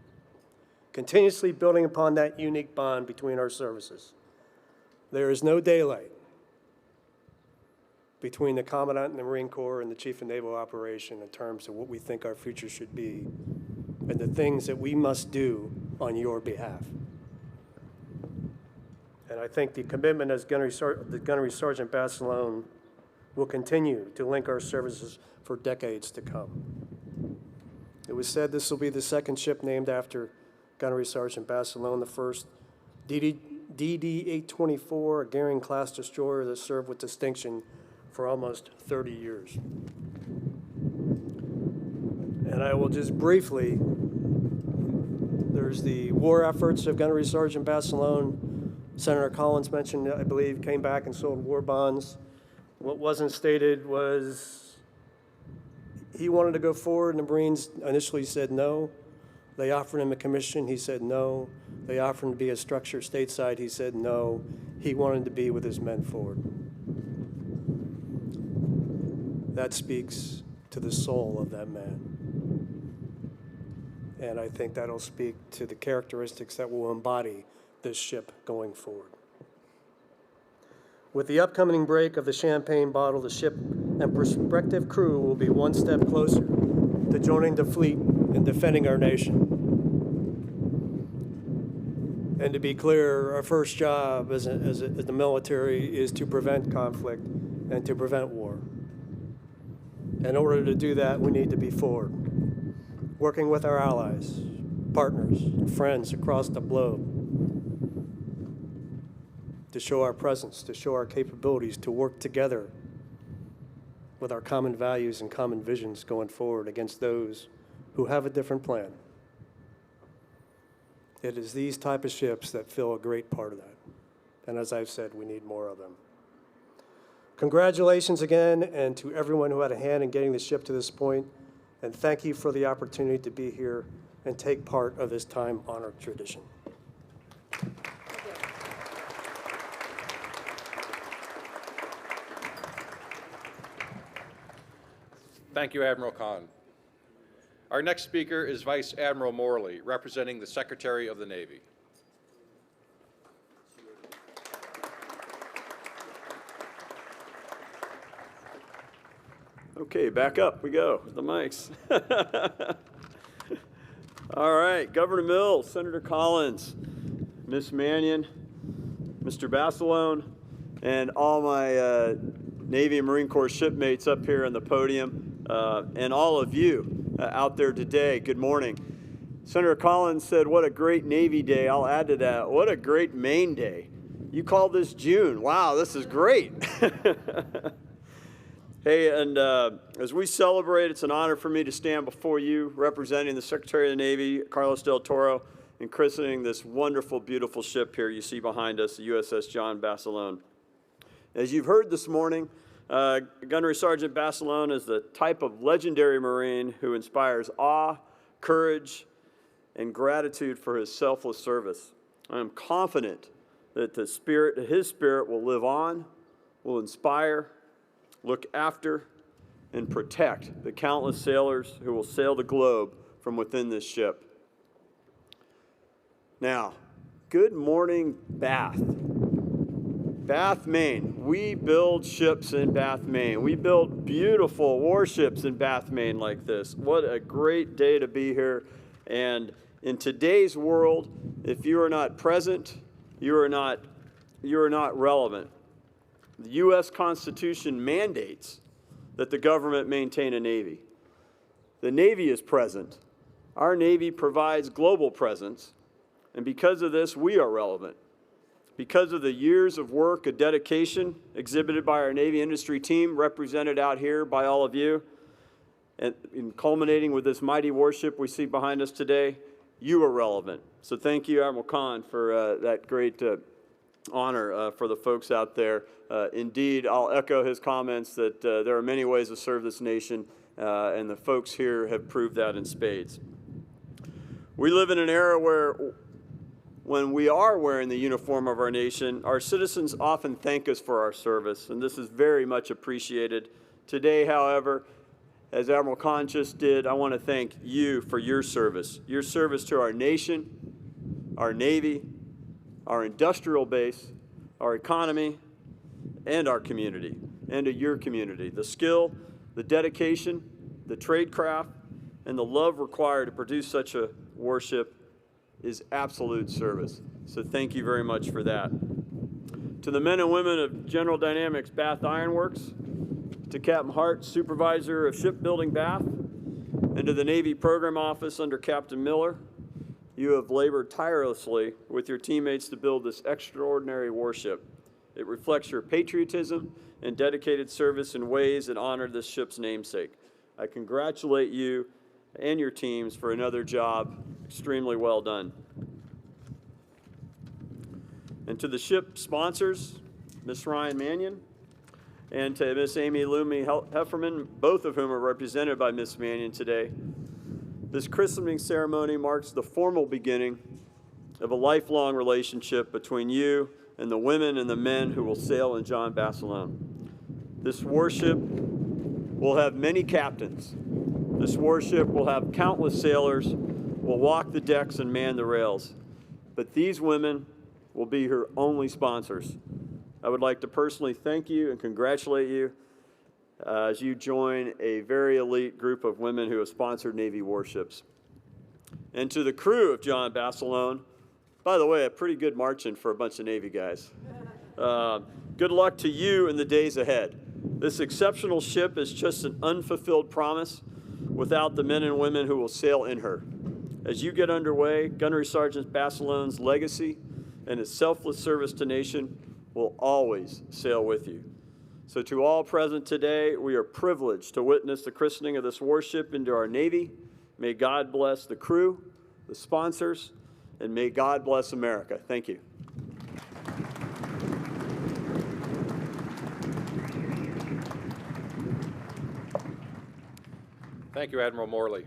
continuously building upon that unique bond between our services. There is no daylight between the Commandant and the Marine Corps and the Chief of Naval Operation in terms of what we think our future should be and the things that we must do on your behalf. And I think the commitment as Gunnery Sergeant Basilone will continue to link our services for decades to come. It was said this will be the second ship named after Gunnery Sergeant Basilone, the first DD-824, a Goering-class destroyer that served with distinction for almost 30 years. And I will just briefly, there's the war efforts of Gunnery Sergeant Basilone. Senator Collins mentioned, I believe, came back and sold war bonds. What wasn't stated was he wanted to go forward, and the Marines initially said no. They offered him a commission. He said no. They offered him to be a structure stateside. He said no. He wanted to be with his men forward. That speaks to the soul of that man. And I think that'll speak to the characteristics that will embody this ship going forward. With the upcoming break of the champagne bottle, the ship and prospective crew will be one step closer to joining the fleet and defending our nation. And to be clear, our first job as the military is to prevent conflict and to prevent war. In order to do that, we need to be forward, working with our allies, partners, and friends across the globe to show our presence, to show our capabilities, to work together with our common values and common visions going forward against those who have a different plan. It is these type of ships that fill a great part of that. And as I've said, we need more of them. Congratulations again, and to everyone who had a hand in getting the ship to this point, and thank you for the opportunity to be here and take part of this time-honored tradition. Thank you, Admiral Khan. Our next speaker is Vice Admiral Morley, representing the Secretary of the Navy. Okay, back up we go with the mics. All right, Governor Mills, Senator Collins, Miss Mannion, Mr. Basilone, and all my Navy and Marine Corps shipmates up here on the podium, and all of you out there today, good morning. Senator Collins said, what a great Navy day. I'll add to that, what a great Maine day. You called this June. Wow, this is great. Hey, and as we celebrate, it's an honor for me to stand before you representing the Secretary of the Navy, Carlos Del Toro, and christening this wonderful, beautiful ship here you see behind us, the USS John Basilone. As you've heard this morning, Gunnery Sergeant Basilone is the type of legendary Marine who inspires awe, courage, and gratitude for his selfless service. I am confident that his spirit will live on, will inspire, look after, and protect the countless sailors who will sail the globe from within this ship. Now, good morning, Bath. Bath, Maine. We build ships in Bath, Maine. We build beautiful warships in Bath, Maine like this. What a great day to be here. And in today's world, if you are not present, you are not relevant. The U.S. Constitution mandates that the government maintain a Navy. The Navy is present. Our Navy provides global presence, and because of this, we are relevant. Because of the years of work and dedication exhibited by our Navy industry team, represented out here by all of you, and culminating with this mighty warship we see behind us today, you are relevant. So thank you, Admiral Khan, for that great honor for the folks out there. Indeed, I'll echo his comments that there are many ways to serve this nation, and the folks here have proved that in spades. We live in an era where when we are wearing the uniform of our nation, our citizens often thank us for our service, and this is very much appreciated. Today, however, as Admiral Khan just did, I want to thank you for your service to our nation, our Navy, our industrial base, our economy, and our community, and to your community. The skill, the dedication, the tradecraft, and the love required to produce such a warship is absolute service. So thank you very much for that. To the men and women of General Dynamics Bath Iron Works, to Captain Hart, Supervisor of Shipbuilding Bath, and to the Navy Program Office under Captain Miller, you have labored tirelessly with your teammates to build this extraordinary warship. It reflects your patriotism and dedicated service in ways that honor this ship's namesake. I congratulate you and your teams for another job extremely well done. And to the ship sponsors, Ms. Ryan Mannion and to Ms. Amy Lumi Hefferman, both of whom are represented by Ms. Mannion today, this christening ceremony marks the formal beginning of a lifelong relationship between you and the women and the men who will sail in John Basilone. This warship will have many captains. This warship will have countless sailors, will walk the decks and man the rails. But these women will be her only sponsors. I would like to personally thank you and congratulate you as you join a very elite group of women who have sponsored Navy warships. And to the crew of John Basilone, by the way, a pretty good marching for a bunch of Navy guys. Good luck to you in the days ahead. This exceptional ship is just an unfulfilled promise without the men and women who will sail in her. As you get underway, Gunnery Sergeant Basilone's legacy and its selfless service to nation will always sail with you. So to all present today, we are privileged to witness the christening of this warship into our Navy. May God bless the crew, the sponsors, and may God bless America. Thank you. Thank you, Admiral Morley.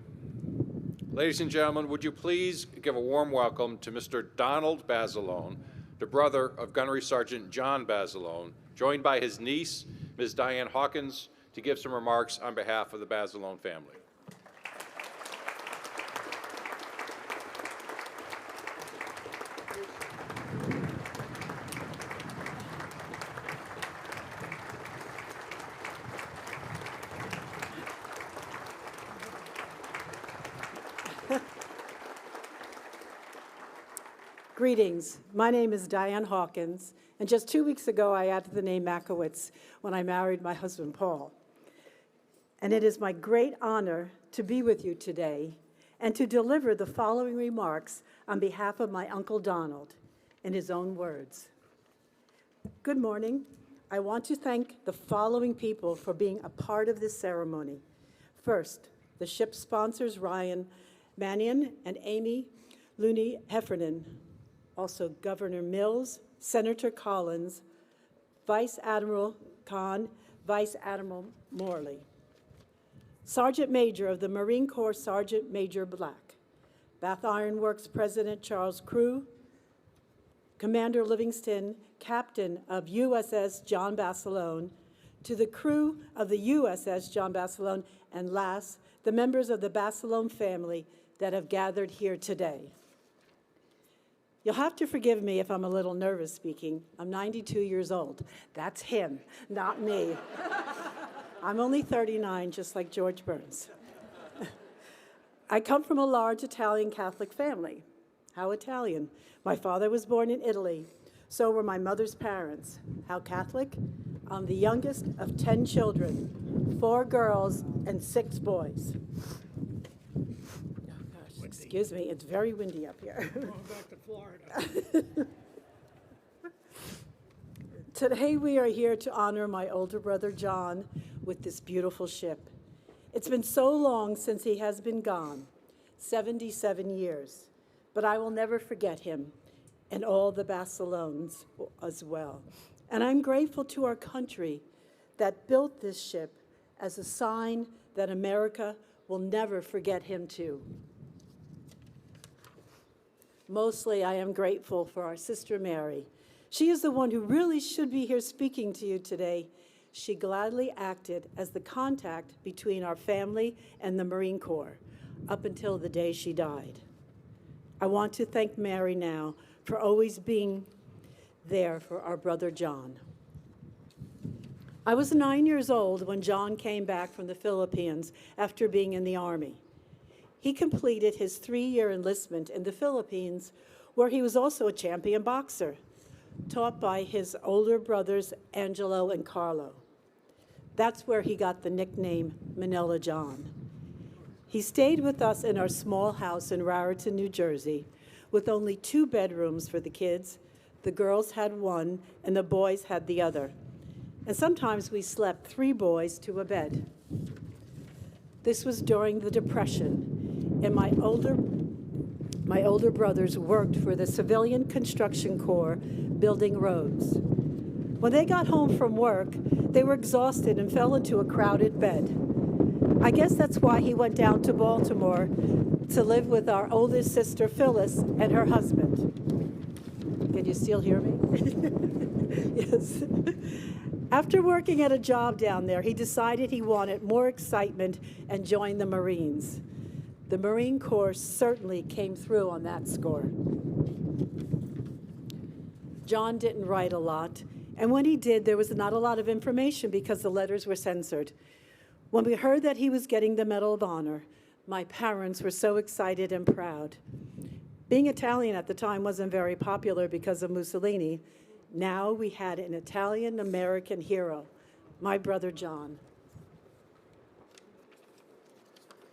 Ladies and gentlemen, would you please give a warm welcome to Mr. Donald Basilone, the brother of Gunnery Sergeant John Basilone, joined by his niece, Ms. Diane Hawkins, to give some remarks on behalf of the Basilone family. Greetings. My name is Diane Hawkins, and just 2 weeks ago I added the name Makowitz when I married my husband, Paul. And it is my great honor to be with you today and to deliver the following remarks on behalf of my Uncle Donald, in his own words. Good morning. I want to thank the following people for being a part of this ceremony. First, the ship sponsors Ryan Mannion and Amy Lumi Heffernan. Also, Governor Mills, Senator Collins, Vice Admiral Khan, Vice Admiral Morley. Sergeant Major of the Marine Corps, Sergeant Major Black. Bath Iron Works President Charles Crew, Commander Livingston, Captain of USS John Basilone, to the crew of the USS John Basilone, and last, the members of the Basilone family that have gathered here today. You'll have to forgive me if I'm a little nervous speaking. I'm 92 years old. That's him, not me. I'm only 39, just like George Burns. I come from a large Italian Catholic family. How Italian? My father was born in Italy. So were my mother's parents. How Catholic? I'm the youngest of 10 children, 4 girls and 6 boys. Excuse me, it's very windy up here. Going back to Florida. Today we are here to honor my older brother John with this beautiful ship. It's been so long since he has been gone, 77 years, but I will never forget him and all the Basilones as well. And I'm grateful to our country that built this ship as a sign that America will never forget him too. Mostly, I am grateful for our sister Mary. She is the one who really should be here speaking to you today. She gladly acted as the contact between our family and the Marine Corps up until the day she died. I want to thank Mary now for always being there for our brother John. I was 9 years old when John came back from the Philippines after being in the Army. He completed his 3-year enlistment in the Philippines, where he was also a champion boxer, taught by his older brothers, Angelo and Carlo. That's where he got the nickname Manila John. He stayed with us in our small house in Raritan, New Jersey, with only 2 bedrooms for the kids. The girls had one, and the boys had the other. And sometimes we slept 3 boys to a bed. This was during the Depression, and my older brothers worked for the Civilian Construction Corps building roads. When they got home from work, they were exhausted and fell into a crowded bed. I guess that's why he went down to Baltimore to live with our oldest sister, Phyllis, and her husband. Can you still hear me? Yes. After working at a job down there, he decided he wanted more excitement and joined the Marines. The Marine Corps certainly came through on that score. John didn't write a lot, and when he did, there was not a lot of information because the letters were censored. When we heard that he was getting the Medal of Honor, my parents were so excited and proud. Being Italian at the time wasn't very popular because of Mussolini. Now we had an Italian-American hero, my brother John.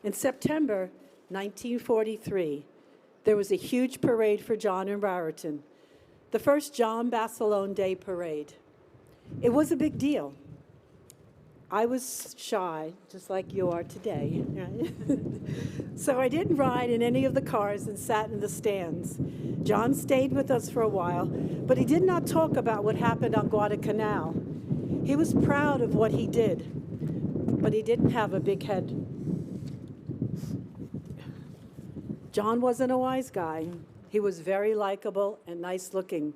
In September 1943, there was a huge parade for John in Raritan, the first John Basilone Day Parade. It was a big deal. I was shy, just like you are today, right? So I didn't ride in any of the cars and sat in the stands. John stayed with us for a while, but he did not talk about what happened on Guadalcanal. He was proud of what he did, but he didn't have a big head. John wasn't a wise guy. He was very likable and nice looking,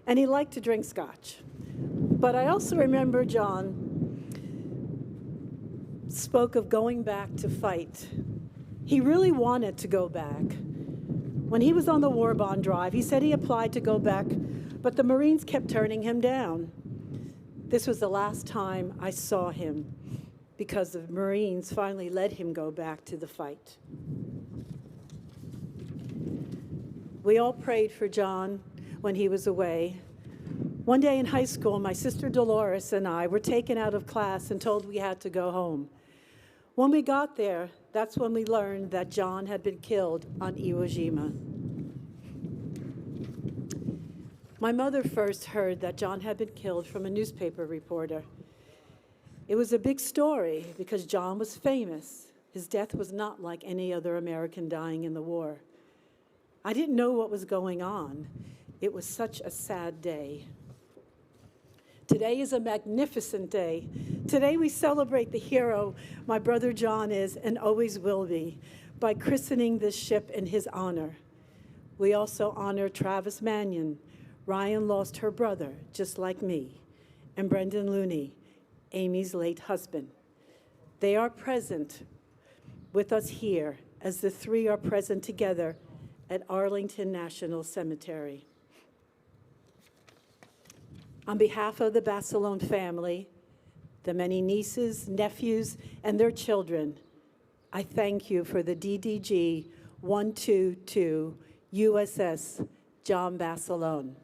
and he liked to drink scotch. But I also remember John spoke of going back to fight. He really wanted to go back. When he was on the war bond drive, he said he applied to go back, but the Marines kept turning him down. This was the last time I saw him because the Marines finally let him go back to the fight. We all prayed for John when he was away. One day in high school, my sister Dolores and I were taken out of class and told we had to go home. When we got there, that's when we learned that John had been killed on Iwo Jima. My mother first heard that John had been killed from a newspaper reporter. It was a big story because John was famous. His death was not like any other American dying in the war. I didn't know what was going on. It was such a sad day. Today is a magnificent day. Today we celebrate the hero my brother John is and always will be by christening this ship in his honor. We also honor Travis Mannion. Ryan lost her brother, just like me, and Brendan Looney, Amy's late husband. They are present with us here as the three are present together at Arlington National Cemetery. On behalf of the Basilone family, the many nieces, nephews, and their children, I thank you for the DDG-122 USS John Basilone.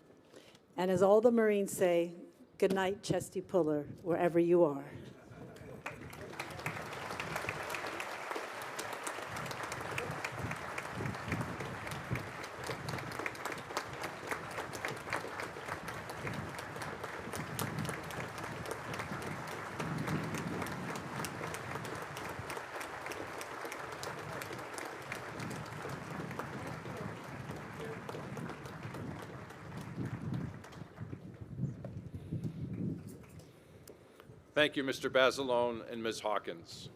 And as all the Marines say, good night, Chesty Puller, wherever you are. Thank you, Mr. Basilone and Ms. Hawkins.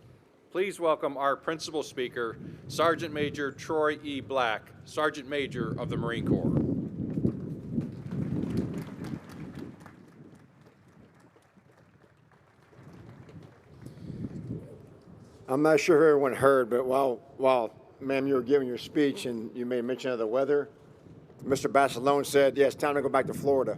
Please welcome our principal speaker, Sergeant Major Troy E. Black, Sergeant Major of the Marine Corps. I'm not sure if everyone heard, but while ma'am, you were giving your speech and you made mention of the weather, Mr. Basilone said, yes, time to go back to Florida.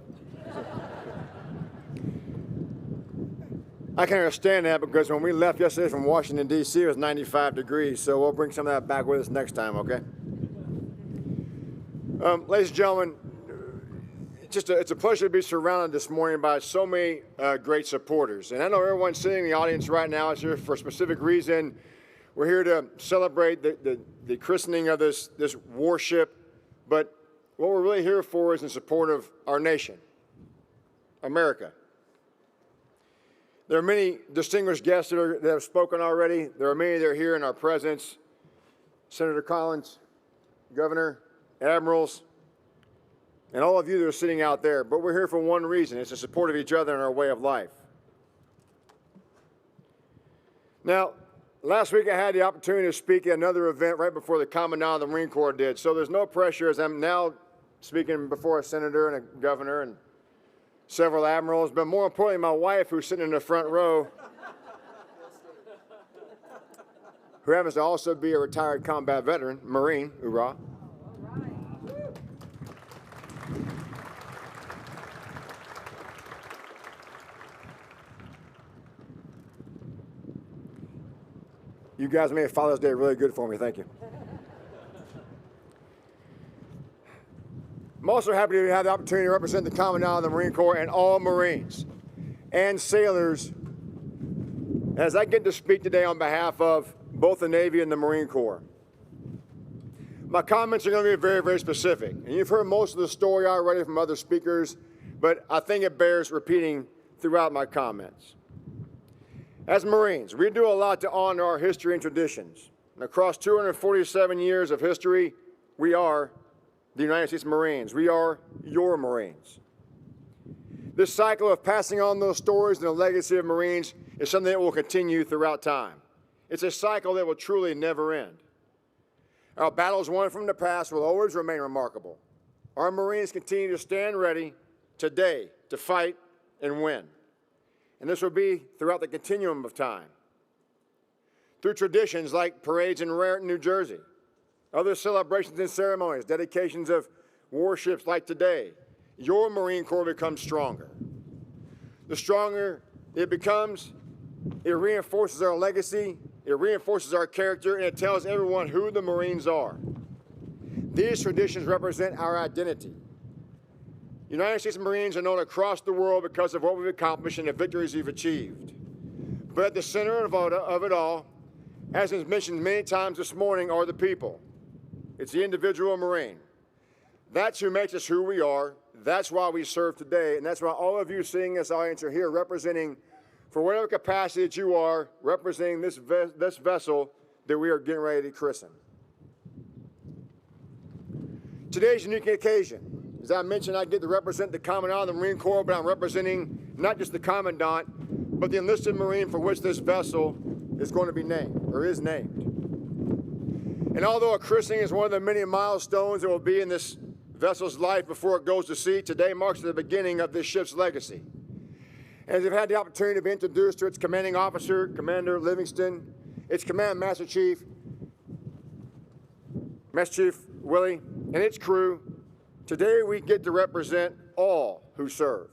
I can understand that because when we left yesterday from Washington, D.C., it was 95 degrees, so we'll bring some of that back with us next time, okay? Ladies and gentlemen, it's a pleasure to be surrounded this morning by so many great supporters. And I know everyone sitting in the audience right now is here for a specific reason. We're here to celebrate the christening of this warship, but what we're really here for is in support of our nation, America. There are many distinguished guests that have spoken already. There are many that are here in our presence. Senator Collins, Governor, Admirals, and all of you that are sitting out there. But we're here for one reason. It's the support of each other and our way of life. Now, last week I had the opportunity to speak at another event right before the Commandant of the Marine Corps did. So there's no pressure as I'm now speaking before a senator and a governor and several admirals, but more importantly, my wife, who's sitting in the front row, who happens to also be a retired combat veteran, Marine, hoorah. You guys made Father's Day really good for me. Thank you. I'm also happy to have the opportunity to represent the Commandant of the Marine Corps and all Marines and sailors as I get to speak today on behalf of both the Navy and the Marine Corps. My comments are going to be very, very specific. And you've heard most of the story already from other speakers, but I think it bears repeating throughout my comments. As Marines, we do a lot to honor our history and traditions. And across 247 years of history, we are the United States Marines. We are your Marines. This cycle of passing on those stories and the legacy of Marines is something that will continue throughout time. It's a cycle that will truly never end. Our battles won from the past will always remain remarkable. Our Marines continue to stand ready today to fight and win. And this will be throughout the continuum of time. Through traditions like parades in Raritan, New Jersey, other celebrations and ceremonies, dedications of warships like today, your Marine Corps becomes stronger. The stronger it becomes, it reinforces our legacy, it reinforces our character, and it tells everyone who the Marines are. These traditions represent our identity. United States Marines are known across the world because of what we've accomplished and the victories we've achieved. But at the center of it all, as is mentioned many times this morning, are the people. It's the individual Marine. That's who makes us who we are. That's why we serve today, and that's why all of you seeing this audience are here representing, for whatever capacity that you are, representing this vessel that we are getting ready to christen. Today's a unique occasion. As I mentioned, I get to represent the Commandant of the Marine Corps, but I'm representing not just the Commandant, but the enlisted Marine for which this vessel is going to be named, or is named. And although a christening is one of the many milestones that will be in this vessel's life before it goes to sea, today marks the beginning of this ship's legacy. As I've had the opportunity to be introduced to its commanding officer, Commander Livingston, its Command Master Chief Willie, and its crew, today we get to represent all who serve.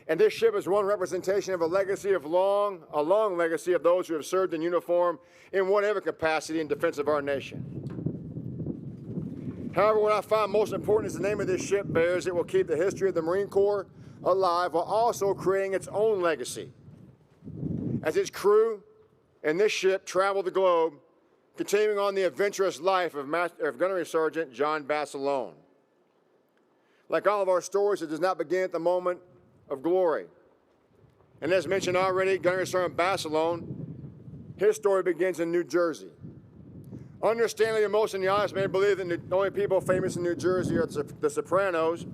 And this ship is one representation of a legacy of a long legacy of those who have served in uniform in whatever capacity in defense of our nation. However, what I find most important is the name of this ship bears. It will keep the history of the Marine Corps alive while also creating its own legacy. As its crew and this ship travel the globe, continuing on the adventurous life of Gunnery Sergeant John Basilone. Like all of our stories, it does not begin at the moment of glory. And as mentioned already, Gunnery Sergeant Basilone, his story begins in New Jersey. Understandably, most in the audience may believe that the only people famous in New Jersey are the Sopranos.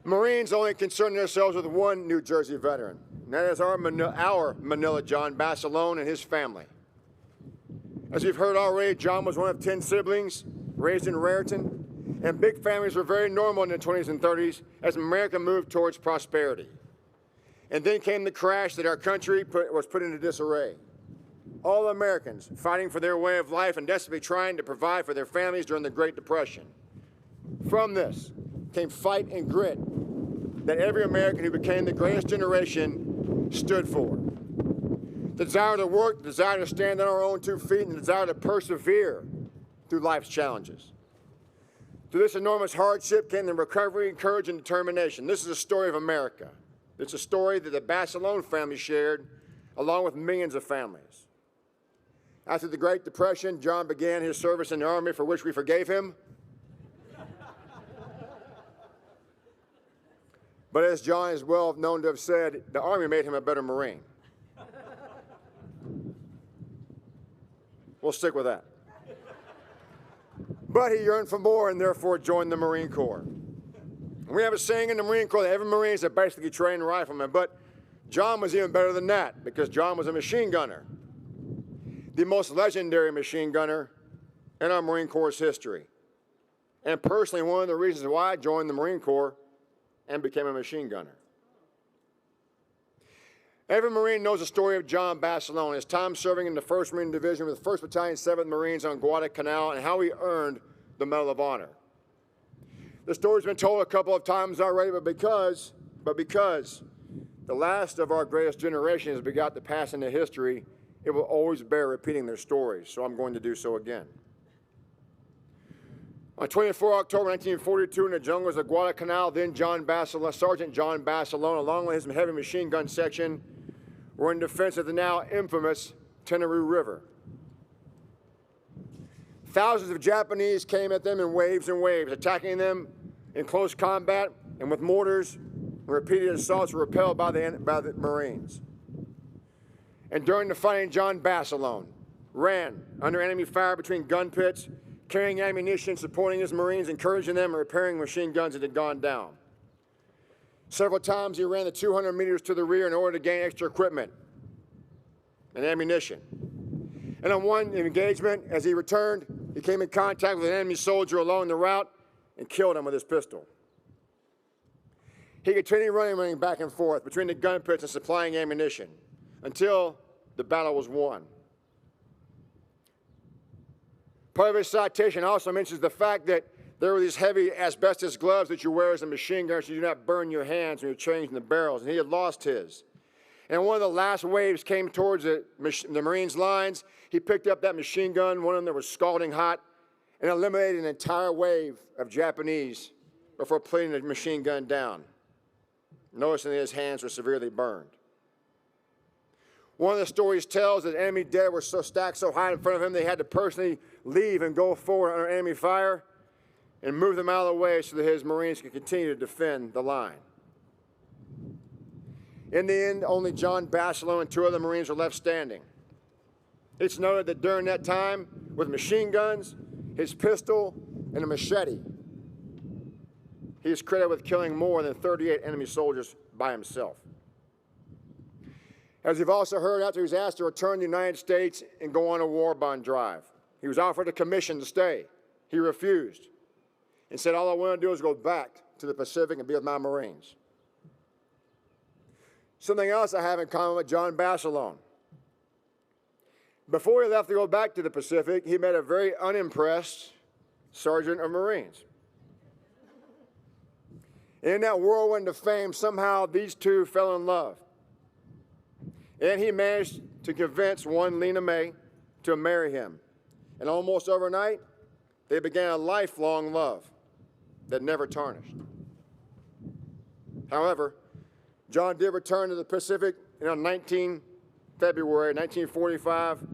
Marines only concern themselves with one New Jersey veteran, and that is our Manila John Basilone and his family. As we've heard already, John was one of 10 siblings raised in Raritan, and big families were very normal in the 20s and 30s as America moved towards prosperity. And then came the crash that our country was put into disarray. All Americans fighting for their way of life and desperately trying to provide for their families during the Great Depression. From this came fight and grit that every American who became the greatest generation stood for. The desire to work, the desire to stand on our own 2 feet, and the desire to persevere through life's challenges. Through this enormous hardship came the recovery, courage, and determination. This is a story of America. It's a story that the Basilone family shared along with millions of families. After the Great Depression, John began his service in the Army, for which we forgave him. But as John is well known to have said, the Army made him a better Marine. We'll stick with that. But he yearned for more and therefore joined the Marine Corps. We have a saying in the Marine Corps that every Marine is a basically trained rifleman, but John was even better than that because John was a machine gunner, the most legendary machine gunner in our Marine Corps' history. And personally, one of the reasons why I joined the Marine Corps and became a machine gunner. Every Marine knows the story of John Basilone, his time serving in the 1st Marine Division with the 1st Battalion, 7th Marines on Guadalcanal, and how he earned the Medal of Honor. The story's been told a couple of times already, but because the last of our greatest generation has begun to pass into history, it will always bear repeating their stories, so I'm going to do so again. On 24 October 1942, in the jungles of Guadalcanal, then Sergeant John Basilone, along with his heavy machine gun section, were in defense of the now infamous Tenarue River. Thousands of Japanese came at them in waves and waves, attacking them in close combat and with mortars, and repeated assaults were repelled by the Marines. And during the fighting, John Basilone ran under enemy fire between gun pits, carrying ammunition, supporting his Marines, encouraging them, and repairing machine guns that had gone down. Several times he ran the 200 meters to the rear in order to gain extra equipment and ammunition. And on one engagement, as he returned, he came in contact with an enemy soldier along the route and killed him with his pistol. He continued running back and forth between the gun pits and supplying ammunition until the battle was won. Part of his citation also mentions the fact that there were these heavy asbestos gloves that you wear as a machine gunner so you do not burn your hands when you're changing the barrels, and he had lost his. And one of the last waves came towards the Marines' lines. He picked up that machine gun, one of them that was scalding hot, and eliminated an entire wave of Japanese before putting the machine gun down, noticing that his hands were severely burned. One of the stories tells that enemy dead were so stacked so high in front of him they had to personally leave and go forward under enemy fire and move them out of the way so that his Marines could continue to defend the line. In the end, only John Basilone and 2 other Marines were left standing. It's noted that during that time, with machine guns, his pistol, and a machete, he is credited with killing more than 38 enemy soldiers by himself. As you've also heard, after he was asked to return to the United States and go on a war bond drive, he was offered a commission to stay. He refused and said, all I want to do is go back to the Pacific and be with my Marines. Something else I have in common with John Basilone. Before he left to go back to the Pacific, he met a very unimpressed sergeant of Marines. In that whirlwind of fame, somehow these two fell in love. And he managed to convince one Lena May to marry him. And almost overnight, they began a lifelong love that never tarnished. However, John did return to the Pacific on February 1945,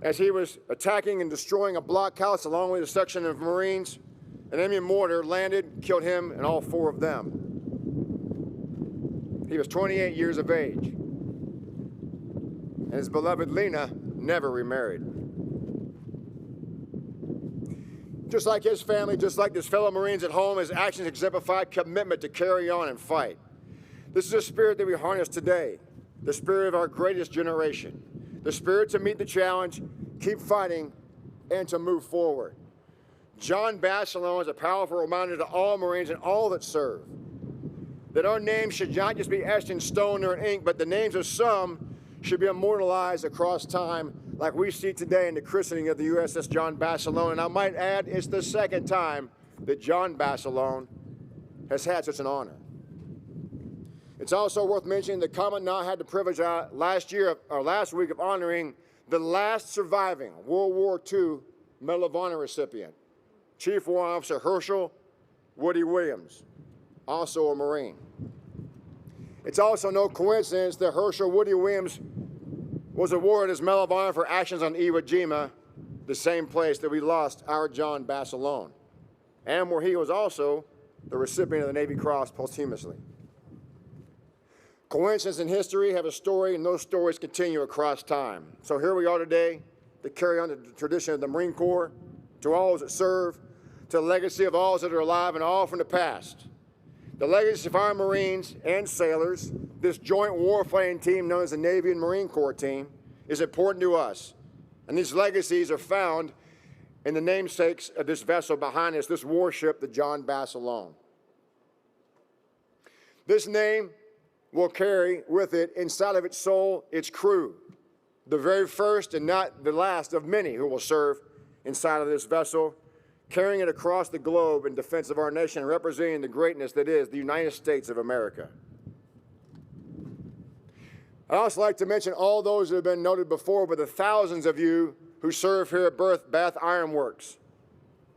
as he was attacking and destroying a blockhouse along with a section of Marines. An enemy mortar landed, killed him and all 4 of them. He was 28 years of age. And his beloved Lena never remarried. Just like his family, just like his fellow Marines at home, his actions exemplify commitment to carry on and fight. This is a spirit that we harness today, the spirit of our greatest generation, the spirit to meet the challenge, keep fighting, and to move forward. John Basilone is a powerful reminder to all Marines and all that serve that our names should not just be etched in stone or in ink, but the names of some should be immortalized across time like we see today in the christening of the USS John Basilone. And I might add, it's the 2nd time that John Basilone has had such an honor. It's also worth mentioning the Commandant had the privilege last week of honoring the last surviving World War II Medal of Honor recipient, Chief Warrant Officer Herschel Woody Williams, also a Marine. It's also no coincidence that Herschel Woody Williams was awarded his Medal of Honor for actions on Iwo Jima, the same place that we lost our John Basilone, and where he was also the recipient of the Navy Cross posthumously. Coincidences in history have a story, and those stories continue across time. So here we are today, to carry on the tradition of the Marine Corps, to all those that serve, to the legacy of all those that are alive and all from the past. The legacy of our Marines and sailors, this joint warfighting team known as the Navy and Marine Corps team, is important to us. And these legacies are found in the namesakes of this vessel behind us, this warship, the John Basilone. This name will carry with it, inside of its soul, its crew, the very first and not the last of many who will serve inside of this vessel, carrying it across the globe in defense of our nation, representing the greatness that is the United States of America. I'd also like to mention all those that have been noted before, but the thousands of you who serve here at Bath Iron Works.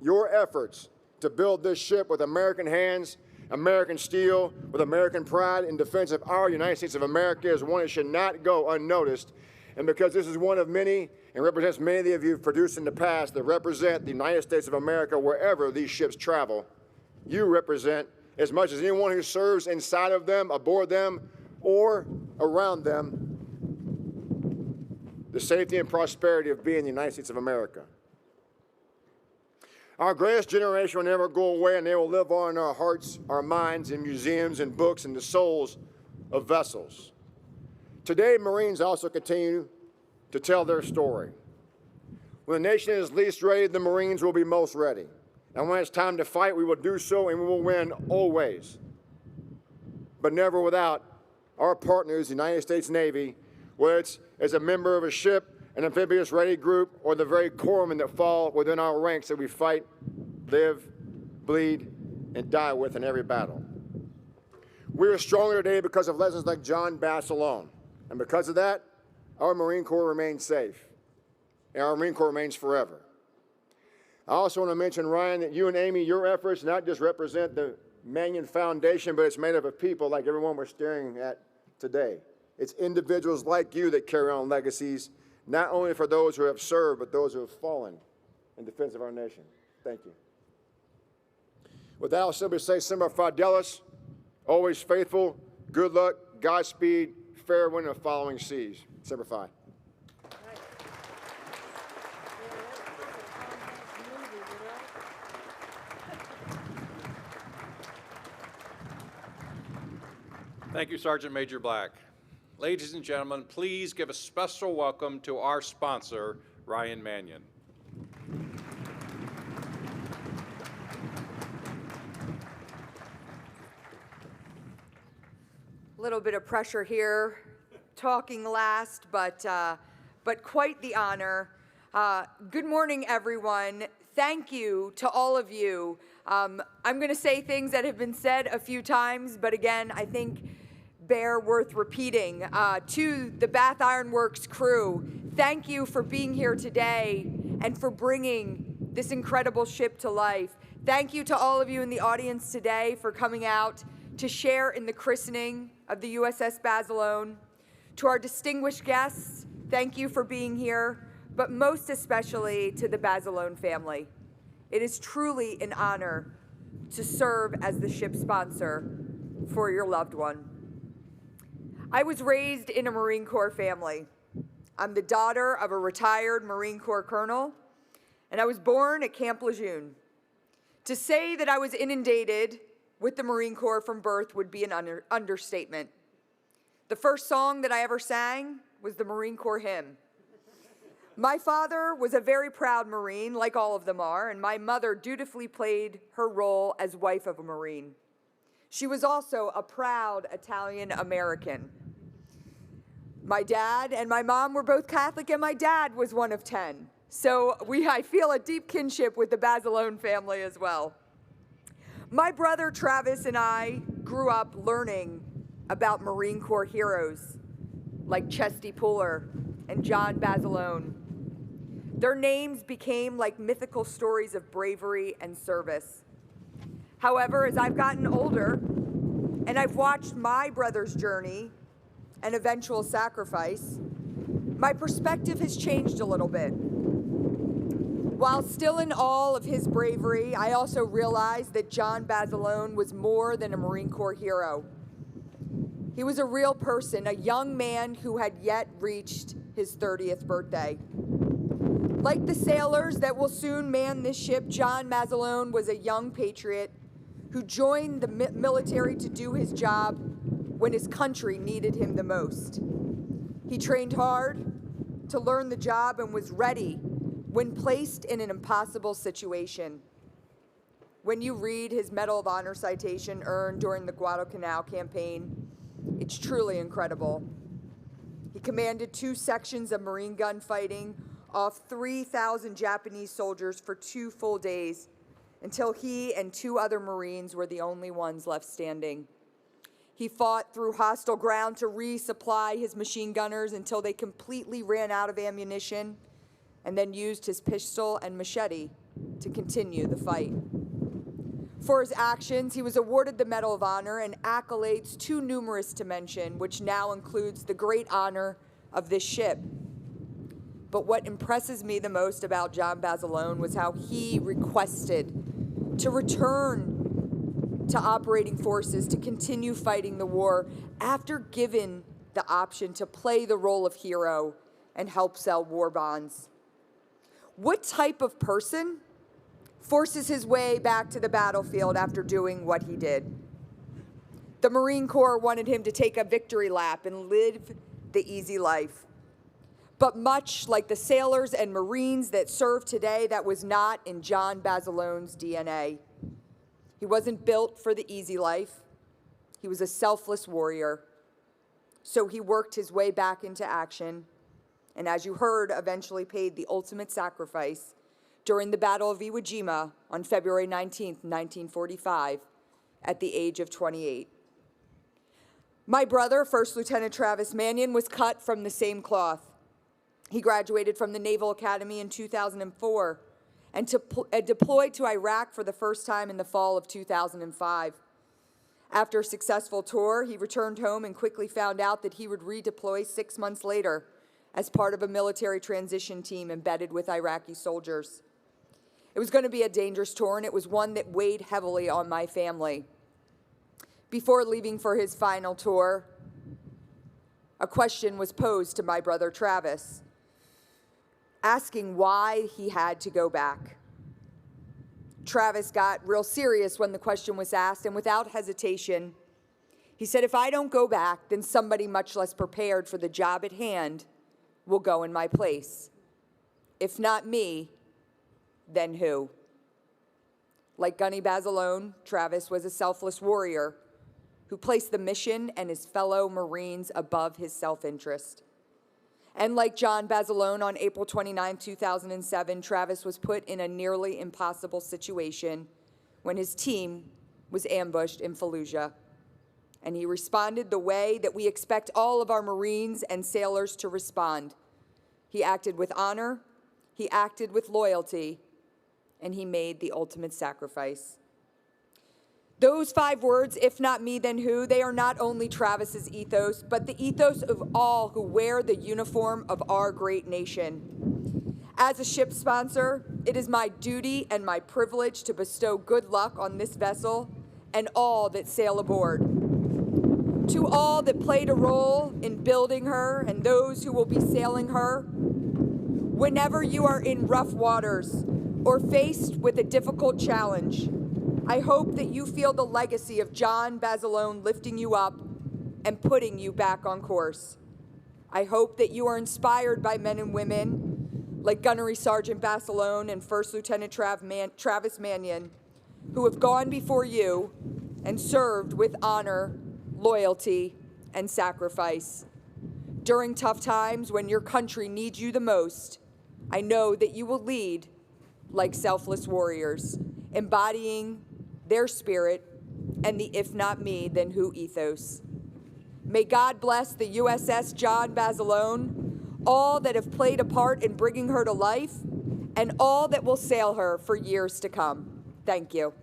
Your efforts to build this ship with American hands, American steel, with American pride in defense of our United States of America is one that should not go unnoticed. And because this is one of many and represents many of you produced in the past that represent the United States of America wherever these ships travel, you represent, as much as anyone who serves inside of them, aboard them, or around them, the safety and prosperity of being the United States of America. Our greatest generation will never go away, and they will live on in our hearts, our minds, in museums and books, and the souls of vessels. Today, Marines also continue to tell their story. When the nation is least ready, the Marines will be most ready. And when it's time to fight, we will do so, and we will win always. But never without our partners, the United States Navy, whether it's as a member of a ship, an amphibious ready group, or the very corpsmen that fall within our ranks that we fight, live, bleed, and die with in every battle. We are stronger today because of lessons like John Basilone. And because of that, our Marine Corps remains safe. And our Marine Corps remains forever. I also want to mention, Ryan, that you and Amy, your efforts not just represent the Mannion Foundation, but it's made up of people like everyone we're staring at today. It's individuals like you that carry on legacies, not only for those who have served, but those who have fallen in defense of our nation. Thank you. With that, I'll simply say, Semper Fidelis, always faithful, good luck, Godspeed, fair wind of following seas. Semper Fi. Thank you, Sergeant Major Black. Ladies and gentlemen, please give a special welcome to our sponsor, Ryan Mannion. A little bit of pressure here, talking last, but quite the honor. Good morning, everyone. Thank you to all of you. I'm going to say things that have been said a few times, but again, I think bear worth repeating. To the Bath Iron Works crew, thank you for being here today and for bringing this incredible ship to life. Thank you to all of you in the audience today for coming out to share in the christening of the USS Basilone. To our distinguished guests, thank you for being here, but most especially to the Basilone family. It is truly an honor to serve as the ship sponsor for your loved one. I was raised in a Marine Corps family. I'm the daughter of a retired Marine Corps colonel, and I was born at Camp Lejeune. To say that I was inundated with the Marine Corps from birth would be an understatement. The first song that I ever sang was the Marine Corps hymn. My father was a very proud Marine, like all of them are, and my mother dutifully played her role as wife of a Marine. She was also a proud Italian American. My dad and my mom were both Catholic, and my dad was one of 10. So I feel a deep kinship with the Basilone family as well. My brother Travis and I grew up learning about Marine Corps heroes like Chesty Puller and John Basilone. Their names became like mythical stories of bravery and service. However, as I've gotten older and I've watched my brother's journey and eventual sacrifice, my perspective has changed a little bit. While still in awe of his bravery, I also realized that John Basilone was more than a Marine Corps hero. He was a real person, a young man who had yet reached his 30th birthday. Like the sailors that will soon man this ship, John Basilone was a young patriot who joined the military to do his job when his country needed him the most. He trained hard to learn the job and was ready when placed in an impossible situation. When you read his Medal of Honor citation earned during the Guadalcanal campaign, it's truly incredible. He commanded 2 sections of Marine gunfighting off 3,000 Japanese soldiers for 2 full days until he and 2 other Marines were the only ones left standing. He fought through hostile ground to resupply his machine gunners until they completely ran out of ammunition, and then used his pistol and machete to continue the fight. For his actions, he was awarded the Medal of Honor and accolades too numerous to mention, which now includes the great honor of this ship. But what impresses me the most about John Basilone was how he requested to return to operating forces to continue fighting the war after given the option to play the role of hero and help sell war bonds. What type of person forces his way back to the battlefield after doing what he did? The Marine Corps wanted him to take a victory lap and live the easy life. But much like the sailors and Marines that serve today, that was not in John Basilone's DNA. He wasn't built for the easy life. He was a selfless warrior. So he worked his way back into action, and as you heard, eventually paid the ultimate sacrifice during the Battle of Iwo Jima on February 19, 1945, at the age of 28. My brother, First Lieutenant Travis Mannion, was cut from the same cloth. He graduated from the Naval Academy in 2004 and deployed to Iraq for the first time in the fall of 2005. After a successful tour, he returned home and quickly found out that he would redeploy 6 months later as part of a military transition team embedded with Iraqi soldiers. It was going to be a dangerous tour, and it was one that weighed heavily on my family. Before leaving for his final tour, a question was posed to my brother Travis, asking why he had to go back. Travis got real serious when the question was asked, and without hesitation, he said, "If I don't go back, then somebody much less prepared for the job at hand will go in my place. If not me, then who?" Like Gunny Basilone, Travis was a selfless warrior who placed the mission and his fellow Marines above his self-interest. And like John Basilone on April 29, 2007, Travis was put in a nearly impossible situation when his team was ambushed in Fallujah. And he responded the way that we expect all of our Marines and sailors to respond. He acted with honor, he acted with loyalty, and he made the ultimate sacrifice. Those 5 words, "if not me, then who," they are not only Travis's ethos, but the ethos of all who wear the uniform of our great nation. As a ship sponsor, it is my duty and my privilege to bestow good luck on this vessel and all that sail aboard. To all that played a role in building her and those who will be sailing her, whenever you are in rough waters or faced with a difficult challenge, I hope that you feel the legacy of John Basilone lifting you up and putting you back on course. I hope that you are inspired by men and women like Gunnery Sergeant Basilone and First Lieutenant Travis Mannion, who have gone before you and served with honor, loyalty, and sacrifice. During tough times when your country needs you the most, I know that you will lead like selfless warriors, embodying their spirit and the "if not me, then who" ethos. May God bless the USS John Basilone, all that have played a part in bringing her to life, and all that will sail her for years to come. Thank you.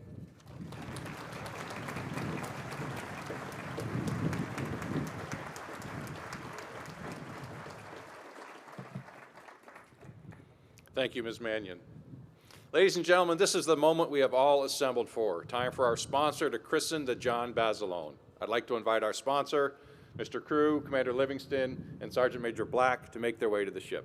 Thank you, Ms. Mannion. Ladies and gentlemen, this is the moment we have all assembled for. Time for our sponsor to christen the John Basilone. I'd like to invite our sponsor, Mr. Crew, Commander Livingston, and Sergeant Major Black to make their way to the ship.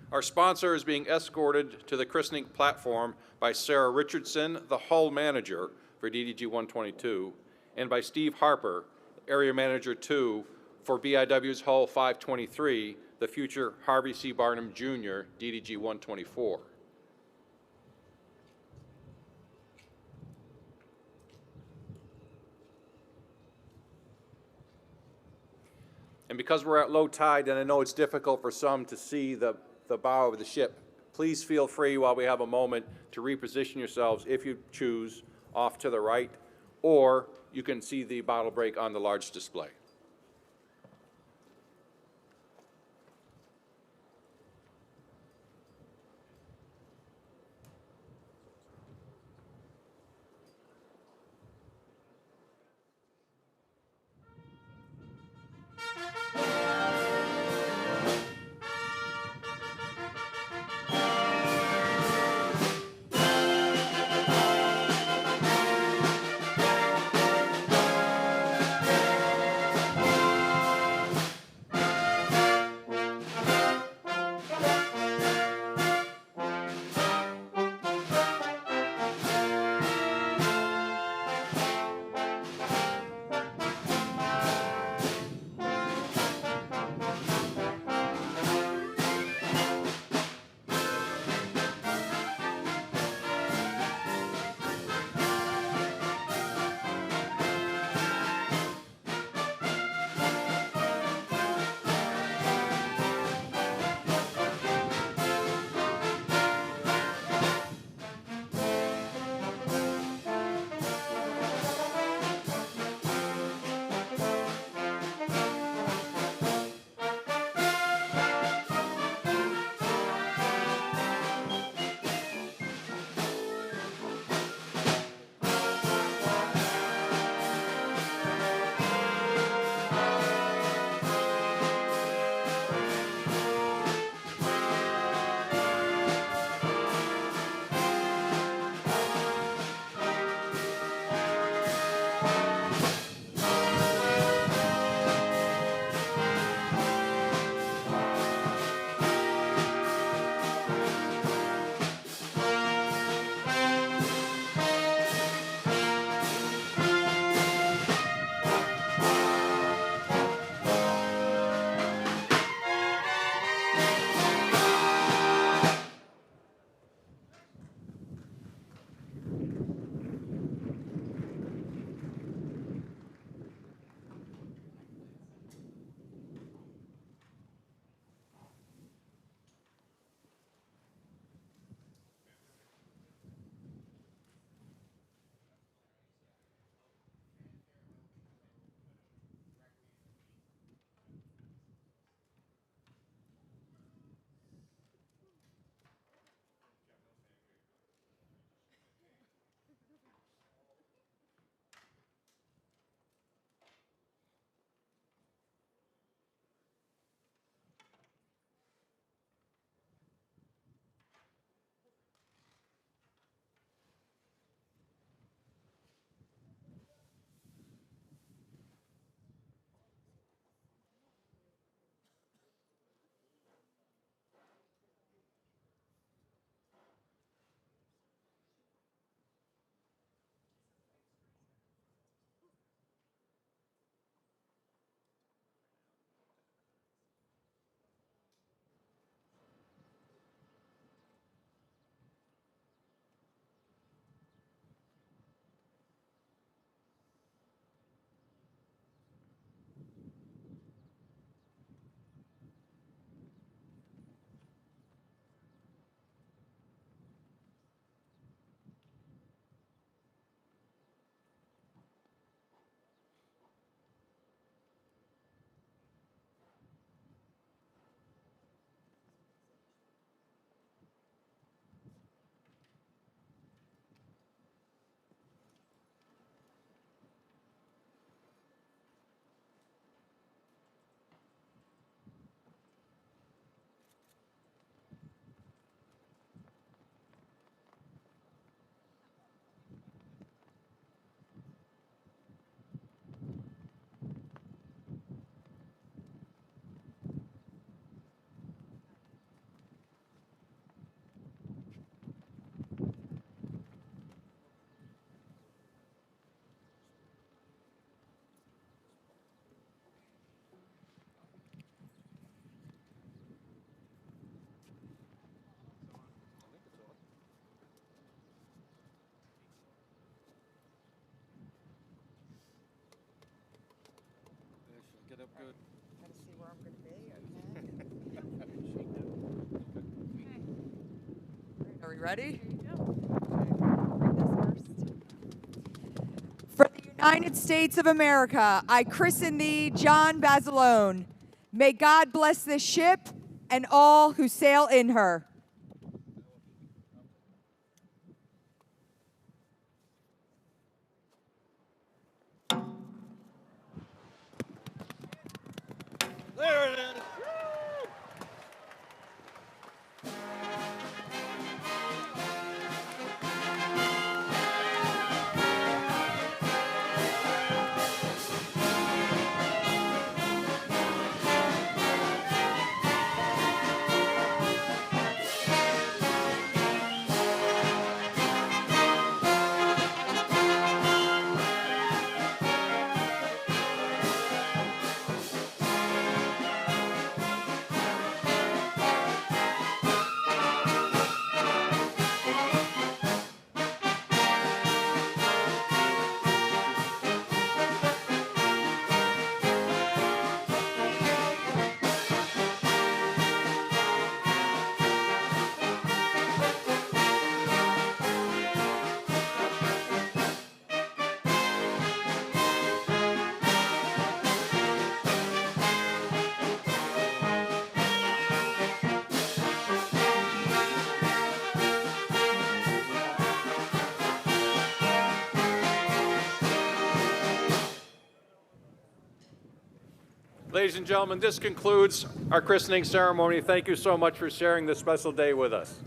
Our sponsor is being escorted to the christening platform by Sarah Richardson, the Hull Manager for DDG-122, and by Steve Harper, Area Manager 2 for BIW's Hull 523, the future Harvey C. Barnum Jr. DDG-124. And because we're at low tide, and I know it's difficult for some to see the bow of the ship, please feel free while we have a moment to reposition yourselves, if you choose, off to the right, or you can see the bottle break on the large display. it up good. Gotta see where I'm gonna be, okay? Are we ready? For the United States of America, I christen thee, John Basilone. May God bless this ship and all who sail in her. There it is. Ladies and gentlemen, this concludes our christening ceremony. Thank you so much for sharing this special day with us.